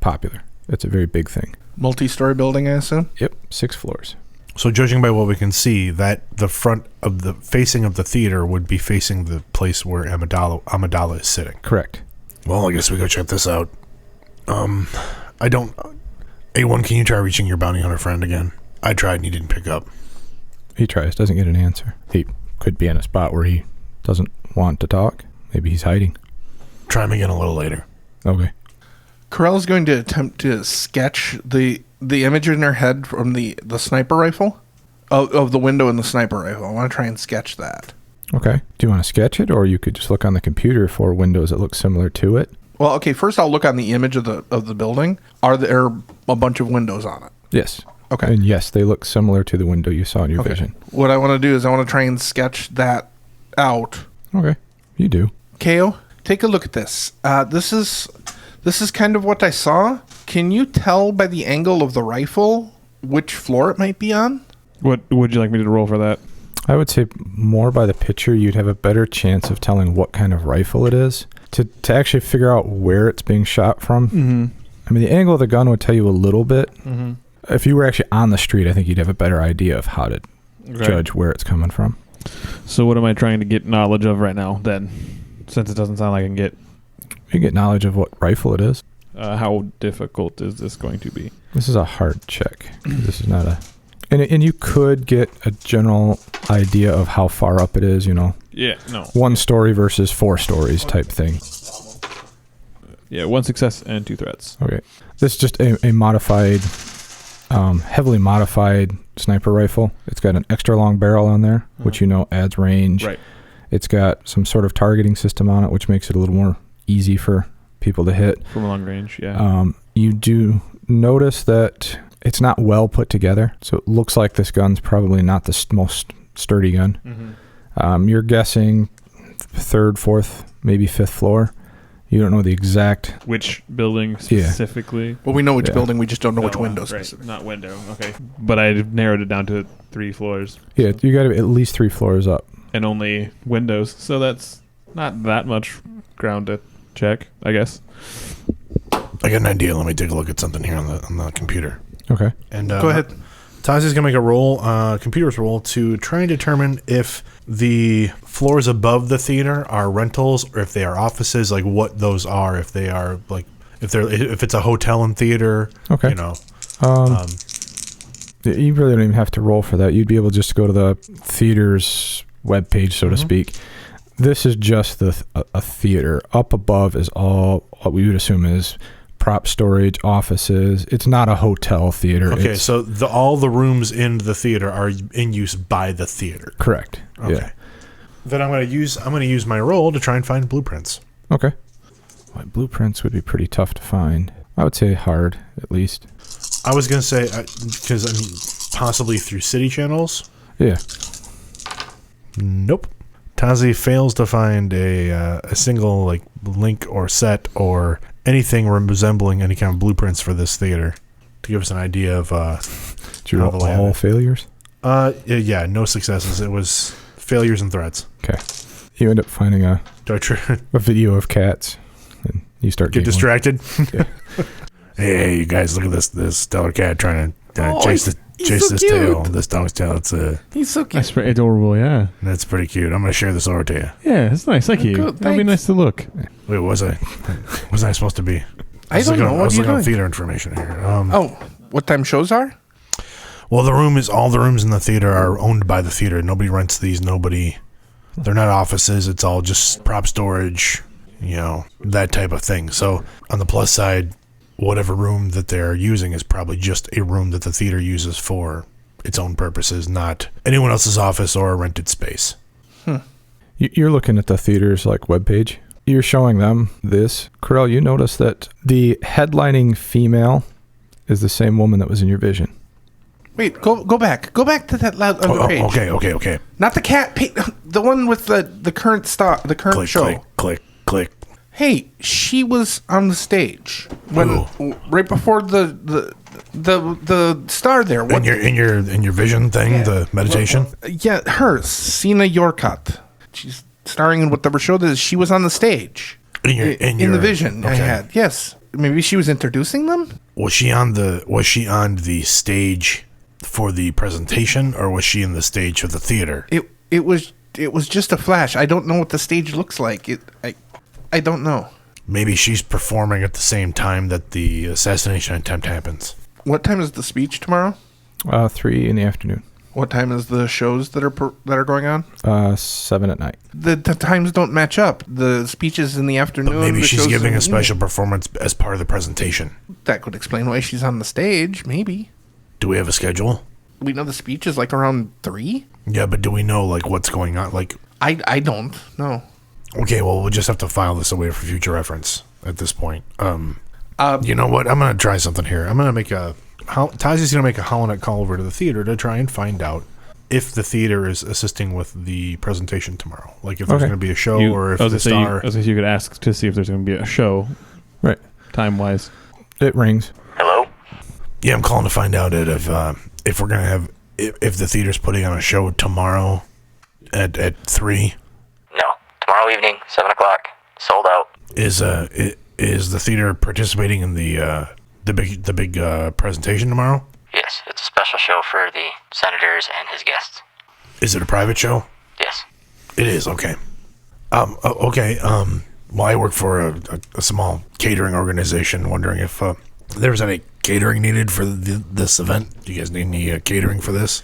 popular. It's a very big thing. Multi-story building, I assume? Yep, 6 floors. So judging by what we can see, that the front of the facing of the theater would be facing the place where Amidala is sitting. Correct. Well, I guess we go check this out. A1, can you try reaching your bounty hunter friend again? I tried and he didn't pick up. He tries, doesn't get an answer. He could be in a spot where he doesn't want to talk. Maybe he's hiding. Try him again a little later. Okay. Corell is going to attempt to sketch the image in her head from the sniper rifle, of the window in the sniper rifle. I want to try and sketch that. Okay. Do you want to sketch it, or you could just look on the computer for windows that look similar to it? Well, okay, first I'll look on the image of the building. Are there a bunch of windows on it? Yes. Okay. And yes, they look similar to the window you saw in your vision. What I want to do is I want to try and sketch that out. Okay. You do. KO, take a look at this. This is kind of what I saw. Can you tell by the angle of the rifle which floor it might be on? What would you like me to roll for that? I would say more by the picture, you'd have a better chance of telling what kind of rifle it is. To actually figure out where it's being shot from. Mm-hmm. I mean, the angle of the gun would tell you a little bit. Mm-hmm. If you were actually on the street, I think you'd have a better idea of how to judge where it's coming from. So what am I trying to get knowledge of right now, then? Since it doesn't sound like I can get... You get knowledge of what rifle it is. How difficult is this going to be? This is a hard check. This is not a... And you could get a general idea of how far up it is, you know. Yeah, no. 1 story versus 4 stories type thing. Yeah, 1 success and 2 threats. Okay. This is just a modified, heavily modified sniper rifle. It's got an extra long barrel on there, which you know adds range. Right. It's got some sort of targeting system on it, which makes it a little more easy for people to hit. From long range, yeah. You do notice that it's not well put together, so it looks like this gun's probably not the most sturdy gun. Mm-hmm. You're guessing 3rd, 4th, maybe 5th floor. You don't know the exact... Which building specifically? Well, we know which building, we just don't know which window right. specifically. Not window, okay. But I narrowed it down to 3 floors. Yeah, you got to be at least 3 floors up. And only windows, so that's not that much ground to check, I guess. I got an idea. Let me take a look at something here on the computer. Okay. And Go ahead. Tazi's gonna make a roll, computer's roll, to try and determine if the floors above the theater are rentals or if they are offices. Like what those are. If they are like if it's a hotel and theater. Okay. You know. You really don't even have to roll for that. You'd be able just to go to the theater's webpage, so to speak. This is just a theater. Up above is all what we would assume is prop storage, offices. It's not a hotel theater. Okay, so all the rooms in the theater are in use by the theater. Correct. Okay. Yeah. Then I'm gonna use my roll to try and find blueprints. Okay. Well, blueprints would be pretty tough to find. I would say hard, at least. I was gonna say because I mean possibly through city channels. Yeah. Nope. Tazi fails to find a single like link or set or anything resembling any kind of blueprints for this theater to give us an idea of Did you roll all failures? Yeah, no successes. It was failures and threats. Okay. You end up finding a video of cats and you start get distracted. Yeah. Hey, you guys, look at this stellar cat trying to chase this tail, this dog's tail. He's so cute. That's pretty adorable, yeah. That's pretty cute. I'm gonna share this over to you. Yeah, it's nice. Thank you. Good, That'd be thanks. nice to look. Wait, wasn't I supposed to be? I don't know. I What was are you looking doing? at theater information here. What time shows are? Well, all the rooms in the theater are owned by the theater. Nobody rents these. They're not offices. It's all just prop storage, that type of thing. So on the plus side, whatever room that they're using is probably just a room that the theater uses for its own purposes, not anyone else's office or a rented space. You're looking at the theater's webpage. You're showing them this. Corell, you notice that the headlining female is the same woman that was in your vision. Wait, go back. Go back to that other page. Okay. Not the cat the one with the current Click, show. click. Hey, she was on the stage right before the star there. What? In your vision thing, the meditation. Yeah, her, Sina Yorkot. She's starring in whatever show this is. She was on the stage. In the vision I had. Yes. Maybe she was introducing them? Was she on the stage for the presentation, or was she in the stage of the theater? It was just a flash. I don't know what the stage looks like. I don't know. Maybe she's performing at the same time that the assassination attempt happens. What time is the speech tomorrow? 3 in the afternoon. What time is the shows that are going on? 7 at night. The times don't match up. The speech is in the afternoon. But maybe the she's show's giving in a the special performance as part of the presentation. That could explain why she's on the stage, maybe. Do we have a schedule? We know the speech is like around 3? Yeah, but do we know like what's going on? Like, I don't know. okay, well, we'll just have to file this away for future reference at this point. You know what? I'm going to try something here. I'm going to make Tazi's going to make a holonet call over to the theater to try and find out if the theater is assisting with the presentation tomorrow. Like if there's going to be a show or if the star... I was you could ask to see if there's going to be a show. Right. Time-wise. It rings. Hello? Yeah, I'm calling to find out if we're going to have... If the theater's putting on a show tomorrow at 3. No. Tomorrow evening, 7 o'clock. Sold out. Is the theater participating in the big presentation tomorrow? Yes, it's a special show for the senators and his guests. Is it a private show? Yes. It is, okay. Okay, well, I work for a small catering organization, wondering if there's any catering needed for this event. Do you guys need any catering for this?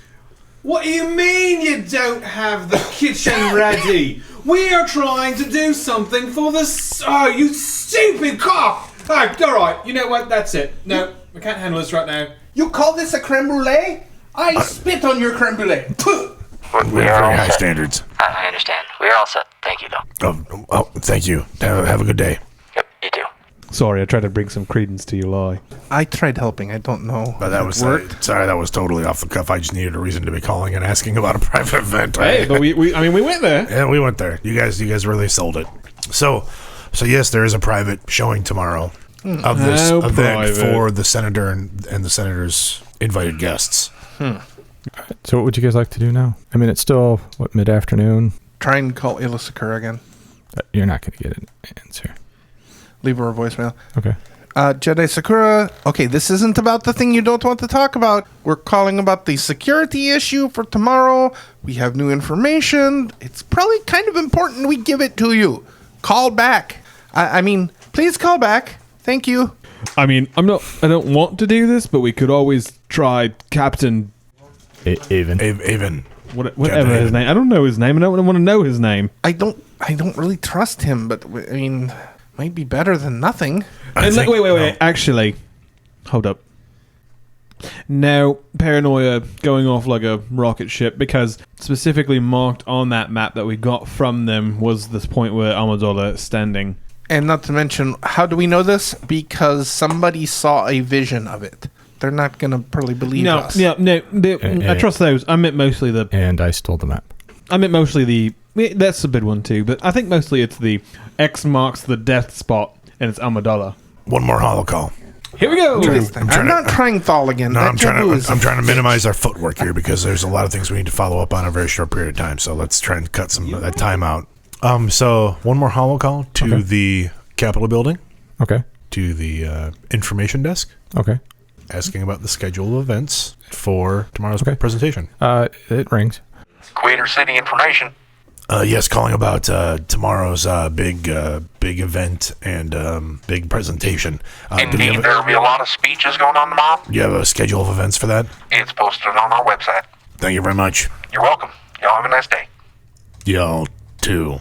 What do you mean you don't have the kitchen ready? We are trying to do something for the... Oh, you stupid cock! Oh, all right, you know what? That's it. No, we can't handle this right now. You call this a creme brulee? I spit on your creme brulee. We have very high standards. I understand. We're all set. Thank you, though. Oh, thank you. Have a good day. Yep, you too. Sorry, I tried to bring some credence to your lie. I tried helping. I don't know. But that was worked. sorry, that was totally off the cuff. I just needed a reason to be calling and asking about a private event. Hey, but we went there. Yeah, we went there. You guys really sold it. So yes, there is a private showing tomorrow of this event for the senator and the senator's invited guests. So what would you guys like to do now? I mean, it's still, mid-afternoon? Try and call Ayla Sakura again. You're not going to get an answer. Leave her a voicemail. Okay. Jedi Sakura, okay, this isn't about the thing you don't want to talk about. We're calling about the security issue for tomorrow. We have new information. It's probably kind of important we give it to you. Call back. I mean, please call back. Thank you. I mean, I don't want to do this, but we could always try Captain... Avon. Whatever his name. I don't know his name. I don't want to know his name. I don't really trust him, but I mean, might be better than nothing. Wait. Actually, hold up. Now, paranoia going off like a rocket ship, because specifically marked on that map that we got from them was this point where Amidala is standing. And not to mention, how do we know this? Because somebody saw a vision of it. They're not going to probably believe us. I trust those. I meant mostly the... And I stole the map. I meant mostly the... That's a big one too, but I think mostly it's the X marks the death spot, and it's Amidala. One more holo call. Here we go. I'm not trying Thal again. No, I'm trying to minimize our footwork here because there's a lot of things we need to follow up on in a very short period of time. So let's try and cut some of that time out. So one more holo call to the Capitol building. Okay. To the information desk. Okay. Asking about the schedule of events for tomorrow's presentation. It rings. Greater City information. Yes, calling about tomorrow's big event and big presentation. Indeed, there will be a lot of speeches going on tomorrow. Do you have a schedule of events for that? It's posted on our website. Thank you very much. You're welcome. Y'all have a nice day. Y'all too.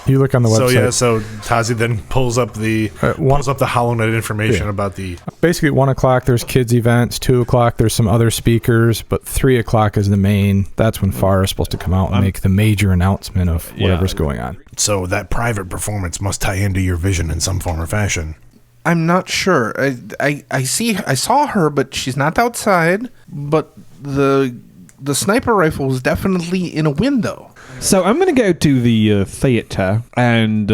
You look on the website. So TAZI then pulls up the HoloNet information about the... Basically, 1 o'clock, there's kids' events. 2 o'clock, there's some other speakers. But 3 o'clock is the main. That's when FAR is supposed to come out and make the major announcement of whatever's going on. So that private performance must tie into your vision in some form or fashion. I'm not sure. I saw her, but she's not outside. But the sniper rifle was definitely in a window. So I'm going to go to the theater and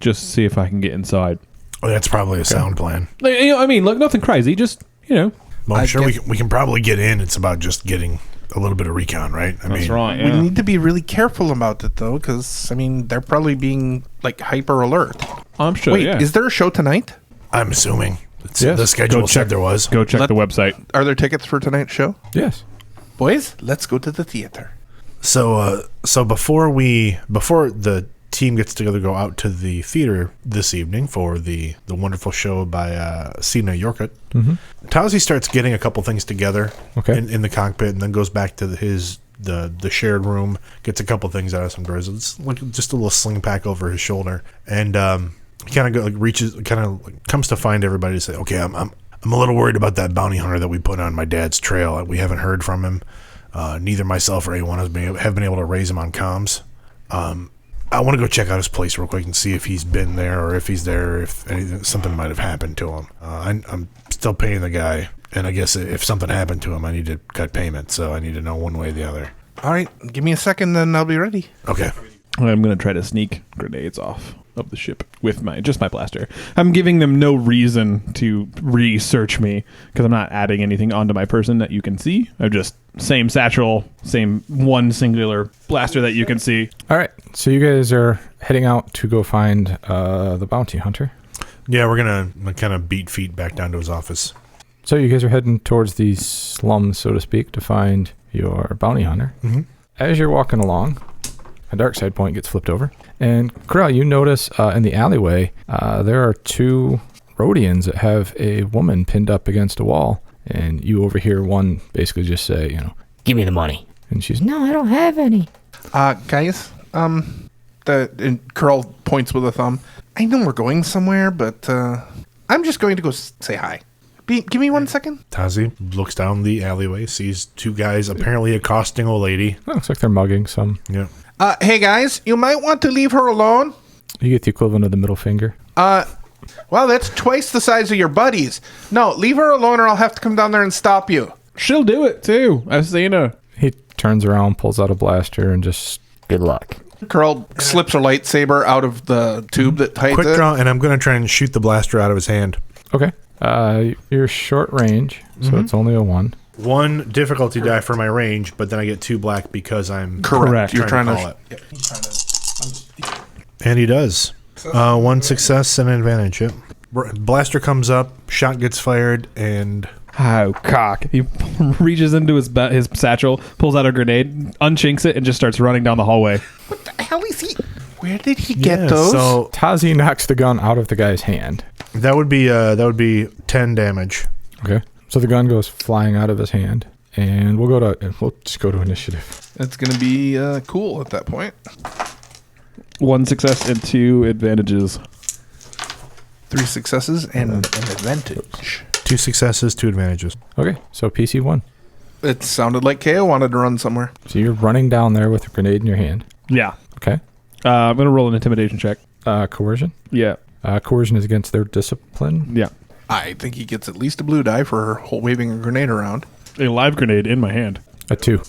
just see if I can get inside. Oh, that's probably a sound plan. I mean, look, nothing crazy. Just, Well, I'm sure we can probably get in. It's about just getting a little bit of recon, right? That's right. Yeah. We need to be really careful about it, though, because, I mean, they're probably being, hyper alert. I'm sure, Wait, is there a show tonight? I'm assuming. The schedule said there was. Go check the website. Are there tickets for tonight's show? Yes. Boys, let's go to the theater. So before the team gets together, go out to the theater this evening for the wonderful show by Sina Yorkut. Mm-hmm. TAZI starts getting a couple things together in the cockpit, and then goes back to his the shared room, gets a couple things out of some drawers. It's like just a little sling pack over his shoulder, and he kind of comes to find everybody to say, okay, I'm a little worried about that bounty hunter that we put on my dad's trail. We haven't heard from him. Neither myself or anyone have been able to raise him on comms. I want to go check out his place real quick and see if he's been there, or if he's there, if something might have happened to him. I'm still paying the guy, and I guess if something happened to him, I need to cut payment, so I need to know one way or the other. All right, give me a second, then I'll be ready. Okay. I'm going to try to sneak grenades off of the ship with my blaster. I'm giving them no reason to research me because I'm not adding anything onto my person that you can see. I'm just same satchel, same one singular blaster that you can see. All right, so you guys are heading out to go find the bounty hunter. Yeah, we're gonna kind of beat feet back down to his office. So you guys are heading towards these slums, so to speak, to find your bounty hunter. Mm-hmm. As you're walking along, a dark side point gets flipped over. And Corral, you notice in the alleyway, there are 2 Rodians that have a woman pinned up against a wall. And you overhear one basically just say, Give me the money. And she's, No, I don't have any. Guys, and Curl points with a thumb. I know we're going somewhere, but I'm just going to go say hi. Give me 1 second. TAZI looks down the alleyway, sees 2 guys apparently accosting a lady. looks like they're mugging some. Yeah. Hey guys, you might want to leave her alone. You get the equivalent of the middle finger. Well, that's twice the size of your buddies. No, leave her alone or I'll have to come down there and stop you. She'll do it too. I've seen her. He turns around, pulls out a blaster, and just... Good luck. Curl slips her lightsaber out of the tube that tightens Quick it. draw, and I'm going to try and shoot the blaster out of his hand. Okay. You're short range, so it's only a 1. 1 difficulty die for my range, but then I get 2 black because I'm Correct. You're trying to call it. And he does. 1 success and an advantage. Yep. Blaster comes up, shot gets fired, and... Oh, cock. He reaches into his satchel, pulls out a grenade, unchinks it, and just starts running down the hallway. What the hell is he? Where did he get those? So TAZI knocks the gun out of the guy's hand. that would be 10 damage. Okay. So the gun goes flying out of his hand, and we'll just go to initiative. It's going to be cool at that point. 1 success and 2 advantages. 3 successes and an advantage. 2 successes, 2 advantages. Okay, so PC 1. It sounded like KO wanted to run somewhere. So you're running down there with a grenade in your hand. Yeah. Okay. I'm going to roll an intimidation check. Coercion? Yeah. Coercion is against their discipline. Yeah. I think he gets at least a blue die for waving a grenade around. A live grenade in my hand. A 2.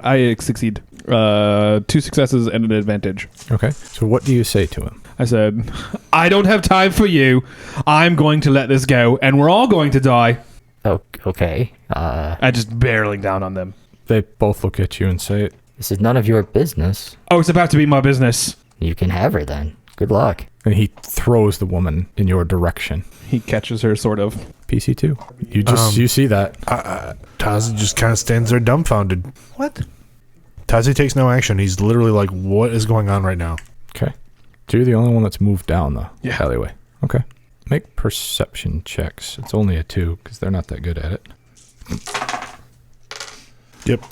I succeed. 2 successes and an advantage. Okay. So what do you say to him? I said, I don't have time for you. I'm going to let this go, and we're all going to die. Oh, okay. I just barreling down on them. They both look at you and say, This is none of your business. Oh, it's about to be my business. You can have her then. Good luck. and he throws the woman in your direction. He catches her, sort of. PC 2. You see that. TAZI just kind of stands there dumbfounded. What? TAZI takes no action. He's literally like, what is going on right now? Okay. So you're the only one that's moved down the Yeah. alleyway. Okay. Make perception checks. It's only a 2 because they're not that good at it. Yep.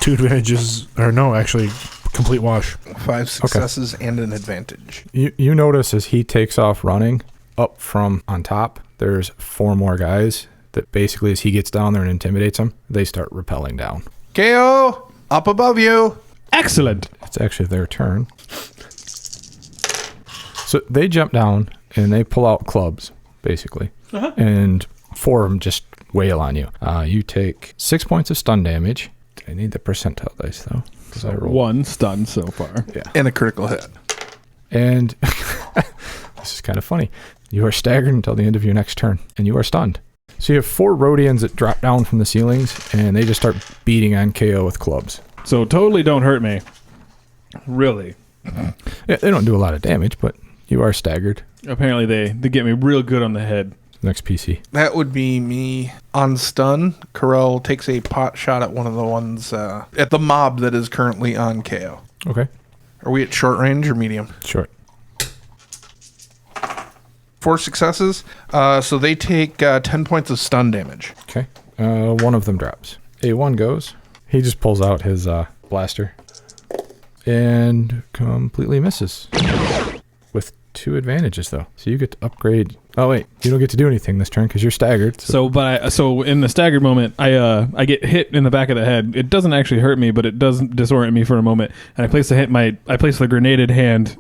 2 advantages, or no, actually, complete wash. 5 successes and an advantage. You notice as he takes off running up from on top, there's 4 more guys that basically as he gets down there and intimidates them, they start rappelling down. KO! Up above you! Excellent. It's actually their turn. So they jump down and they pull out clubs, basically. And 4 of them just wail on you. You take 6 points of stun damage. I need the percentile dice, though. Because I rolled 1 stun so far. Yeah. And a critical hit. And this is kind of funny. You are staggered until the end of your next turn, and you are stunned. So you have 4 Rodians that drop down from the ceilings, and they just start beating on KO with clubs. So totally don't hurt me. Really. Yeah, they don't do a lot of damage, but you are staggered. Apparently they get me real good on the head. Next PC. That would be me on stun. Carell takes a pot shot at one of the ones, at the mob that is currently on KO. Okay. Are we at short range or medium? Short. 4 successes. So they take 10 points of stun damage. Okay. One of them drops. A1 goes. He just pulls out his blaster and completely misses. With 2 advantages, though. So you get to upgrade. Oh, wait. You don't get to do anything this turn because you're staggered. So in the staggered moment, I get hit in the back of the head. It doesn't actually hurt me, but it does disorient me for a moment. And I place the grenaded hand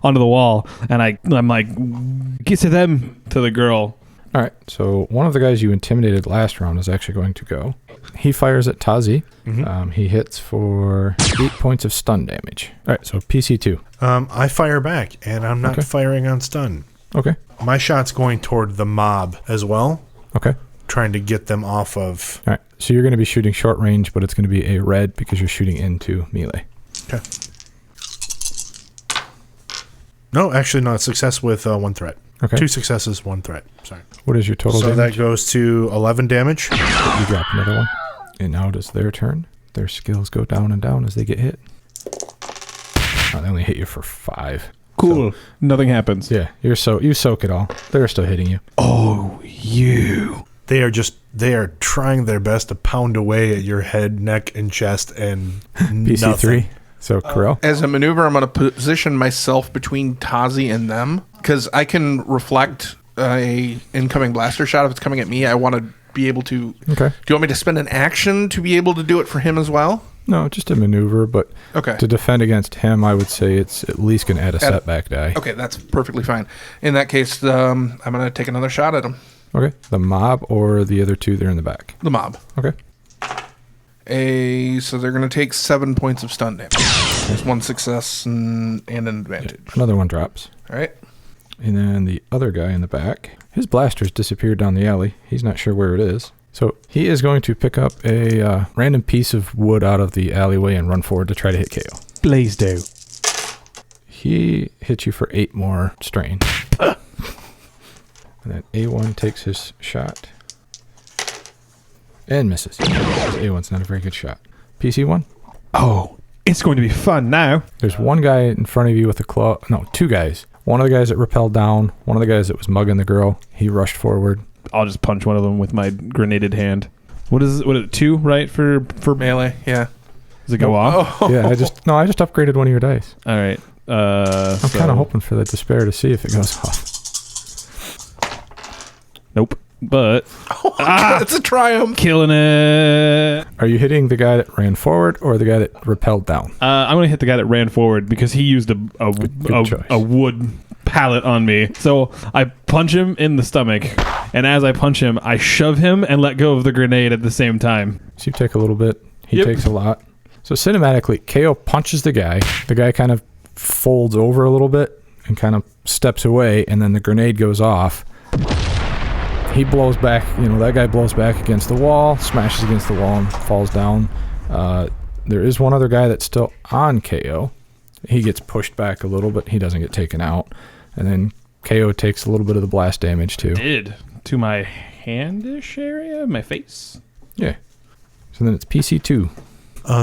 onto the wall, and I'm like, get to them, to the girl. All right. So one of the guys you intimidated last round is actually going to go. He fires at TAZI. Mm-hmm. He hits for 8 points of stun damage. All right. So PC2. I fire back, and I'm not firing on stun. Okay. My shot's going toward the mob as well. Okay. Trying to get them off of... All right. So you're going to be shooting short range, but it's going to be a red because you're shooting into melee. Okay. No, actually, no. Success with 1 threat. Okay. 2 successes, 1 threat. Sorry. What is your total damage? So that goes to 11 damage. You drop another one. And now it is their turn. Their skills go down and down as they get hit. Oh, they only hit you for 5. Cool. So, nothing happens. Yeah, you soak it all. They're still hitting you. Oh, you. They are trying their best to pound away at your head, neck, and chest, and PC3. Nothing. So, Corel? As a maneuver, I'm going to position myself between TAZI and them, because I can reflect a incoming blaster shot if it's coming at me. I want to be able to... Okay. Do you want me to spend an action to be able to do it for him as well? No, just a maneuver, but to defend against him, I would say it's at least going to add a setback die. Okay, that's perfectly fine. In that case, I'm going to take another shot at him. Okay. The mob or the other 2 that are in the back? The mob. Okay. So they're going to take 7 points of stun damage. There's 1 success and an advantage. Yeah, another one drops. All right. And then the other guy in the back, his blaster's disappeared down the alley. He's not sure where it is. So he is going to pick up a random piece of wood out of the alleyway and run forward to try to hit KO. Please do. He hits you for 8 more strain. And then A1 takes his shot and misses. A1's not a very good shot. PC1. Oh, it's going to be fun now. There's one guy in front of you with a claw. No, 2 guys. One of the guys that rappelled down. One of the guys that was mugging the girl. He rushed forward. I'll just punch one of them with my grenaded hand. What is it? 2, right? For melee, yeah. Does it go off? Oh. Yeah, I just upgraded one of your dice. All right. I'm kind of hoping for the despair to see if it goes off. Nope. But it's a triumph. Killing it. Are you hitting the guy that ran forward or the guy that rappelled down? I'm gonna hit the guy that ran forward because he used a wood pallet on me. So I punch him in the stomach, and as I punch him, I shove him and let go of the grenade at the same time. So you take a little bit. He takes a lot. So cinematically, KO punches the guy. The guy kind of folds over a little bit and kind of steps away, and then the grenade goes off. He blows back, that guy blows back against the wall, smashes against the wall, and falls down. There is one other guy that's still on KO. He gets pushed back a little, but he doesn't get taken out. And then KO takes a little bit of the blast damage, too. To my handish area? My face? Yeah. So then it's PC2.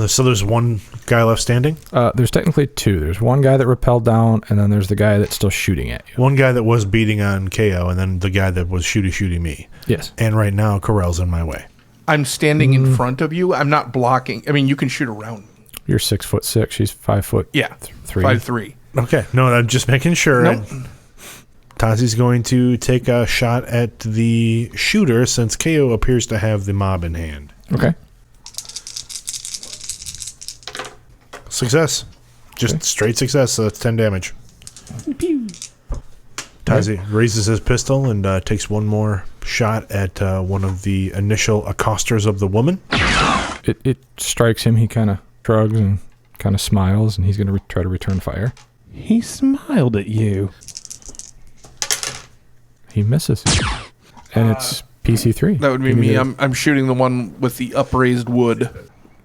So there's one guy left standing? There's technically 2. There's one guy that rappelled down, and then there's the guy that's still shooting at you. One guy that was beating on KO, and then the guy that was shooting me. Yes. And right now, Corell's in my way. I'm standing in front of you. I'm not blocking. I mean, you can shoot around me. You're 6'6". She's 5 foot. Yeah, 3. 5'3". Okay. No, I'm just making sure. Nope. TAZI's going to take a shot at the shooter since KO appears to have the mob in hand. Okay. Success. Just straight success, so that's 10 damage. TAZI raises his pistol and takes one more shot at one of the initial accosters of the woman. It strikes him. He kind of shrugs and kind of smiles, and he's going to try to return fire. He smiled at you. He misses. And it's PC3. That would be me. I'm shooting the one with the upraised wood.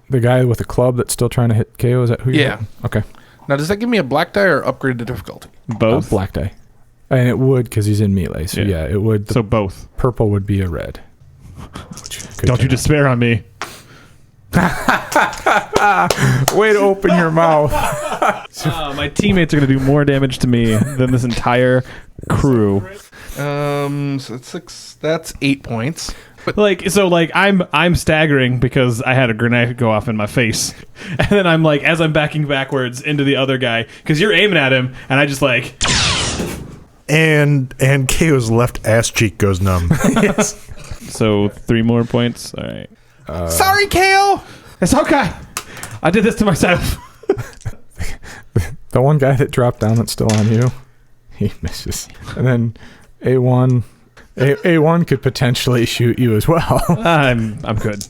The guy with the club that's still trying to hit KO, is that who you're hitting? Okay. Now, does that give me a black die or upgrade the difficulty? Both? Black die. And it would because he's in melee. So, yeah it would. So both. Purple would be a red. Don't you despair on me. Way to open your mouth. My teammates are going to do more damage to me than this entire crew. So that's 8 points. I'm staggering because I had a grenade go off in my face, and then I'm like, as I'm backing backwards into the other guy, because you're aiming at him, and I just like, and KO's left ass cheek goes numb. yes. So 3 more points. All right. Sorry, KO. It's okay. I did this to myself. The one guy that dropped down that's still on you, he misses. And then A1 could potentially shoot you as well. I'm good.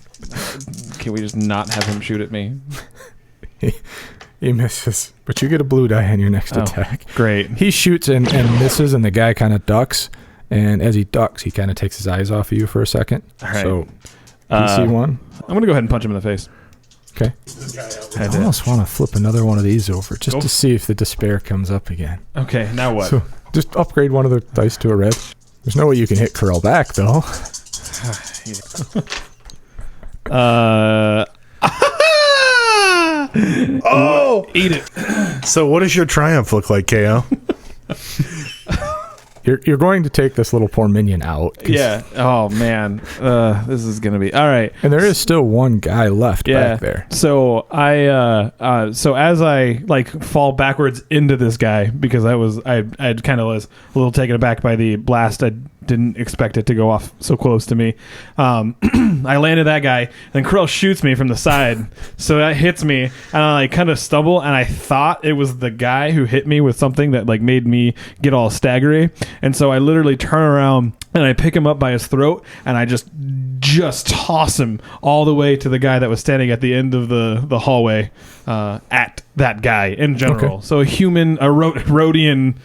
Can we just not have him shoot at me? He misses, but you get a blue die on your next attack. Great. He shoots and misses, and the guy kind of ducks. And as he ducks, he kind of takes his eyes off of you for a second. All right. So, DC1. I'm going to go ahead and punch him in the face. Okay. I almost want to flip another one of these over just to see if the despair comes up again. Okay, now what? So just upgrade one of the dice to a red. There's no way you can hit Curl back, though. Oh! Eat it. So what does your triumph look like, KO? You're going to take this little poor minion out. Yeah. Oh, man. This is going to be... All right. And there is still one guy left back there. So so as I fall backwards into this guy, because I kind of was a little taken aback by the blast. I didn't expect it to go off so close to me. I landed that guy, and Krill shoots me from the side. So that hits me, and I kind of stumble, and I thought it was the guy who hit me with something that made me get all staggery. And so I literally turn around and I pick him up by his throat, and I just toss him all the way to the guy that was standing at the end of the hallway at that guy in general. Okay. So a Rodian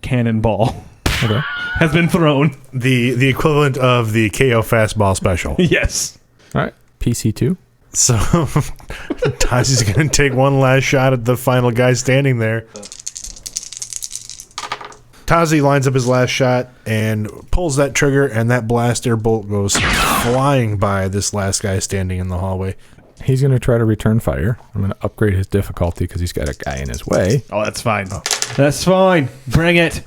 cannonball has been thrown. The equivalent of the KO fastball special. Yes. All right. PC2. So TAZI's going to take one last shot at the final guy standing there. TAZI lines up his last shot and pulls that trigger, and that blaster bolt goes flying by this last guy standing in the hallway. He's going to try to return fire. I'm going to upgrade his difficulty because he's got a guy in his way. Oh, that's fine. That's fine. Bring it.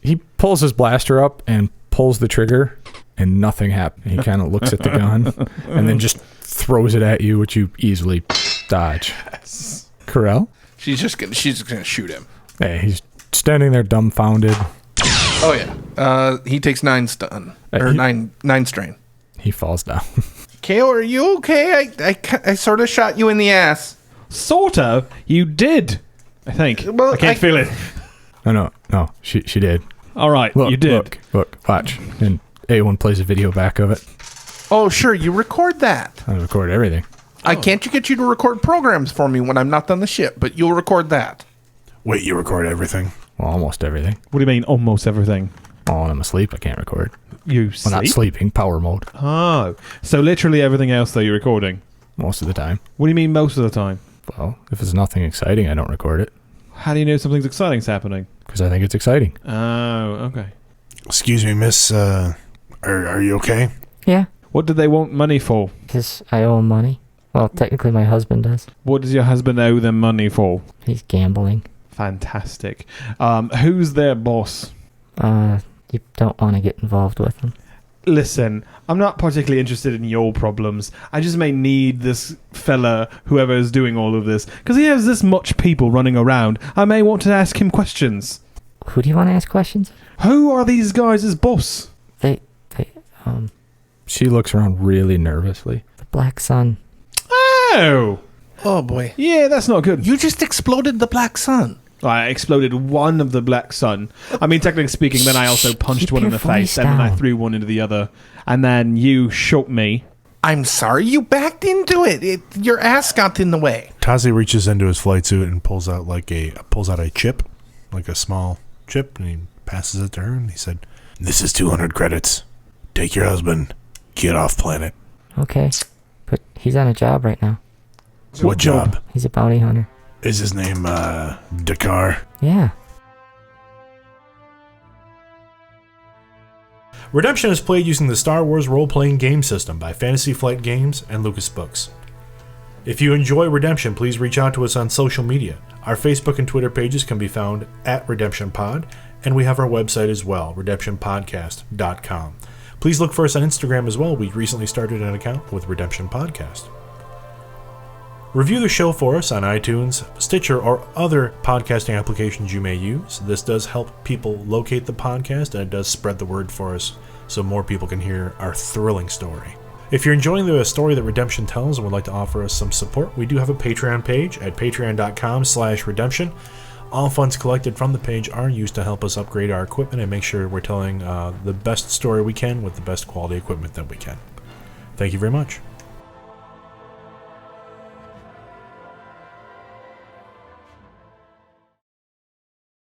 He pulls his blaster up and pulls the trigger, and nothing happens. He kind of looks at the gun and then just throws it at you, which you easily dodge. Yes. Corel? She's just gonna shoot him. Hey, he's standing there dumbfounded. Oh yeah. He takes 9 stun or 9 strain. He falls down. KO, are you okay? I sort of shot you in the ass. Sort of. You did. I think. Well, I can't feel it. No. She did. All right. You did. Look. Watch. And A1 plays a video back of it. Oh sure. You record that. I record everything. I can't get you to record programs for me when I'm not on the ship, but you'll record that. Wait, you record everything? Well, almost everything. What do you mean, almost everything? Oh, when I'm asleep, I can't record. You sleep? Well, not sleeping, power mode. Oh. So literally everything else, though, you're recording? Most of the time. What do you mean most of the time? Well, if it's nothing exciting, I don't record it. How do you know something's exciting's happening? Because I think it's exciting. Oh, okay. Excuse me, miss, are you okay? Yeah, What do they want money for? because I owe him money. Well, technically my husband does. What does your husband owe them money for? He's gambling. Fantastic. Who's their boss? You don't want to get involved with him. Listen, I'm not particularly interested in your problems. I just may need this fella, whoever is doing all of this, because he has this much people running around. I may want to ask him questions. Who do you want to ask questions? Who are these guys' boss? She looks around really nervously. The Black Sun. Oh! Oh boy. Yeah, that's not good. You just exploded the Black Sun. I exploded one of the Black Sun. I mean, technically speaking, then I also punched Keep one in your the face, voice and then I down. threw one into the other. And then you shot me. I'm sorry, you backed into it. Your ass got in the way. TAZI reaches into his flight suit and pulls out a chip, like a small chip, and he passes it to her, and he said, "This is 200 credits. Take your husband. Get off planet." Okay. But he's on a job right now. What job? He's a bounty hunter. Is his name, Decay? Yeah. Redemption is played using the Star Wars role-playing game system by Fantasy Flight Games and Lucas Books. If you enjoy Redemption, please reach out to us on social media. Our Facebook and Twitter pages can be found at RedemptionPod, and we have our website as well, redemptionpodcast.com. Please look for us on Instagram as well. We recently started an account with Redemption Podcast. Review the show for us on iTunes, Stitcher, or other podcasting applications you may use. This does help people locate the podcast, and it does spread the word for us so more people can hear our thrilling story. If you're enjoying the story that Redemption tells and would like to offer us some support, we do have a Patreon page at patreon.com/redemption. All funds collected from the page are used to help us upgrade our equipment and make sure we're telling the best story we can with the best quality equipment that we can. Thank you very much.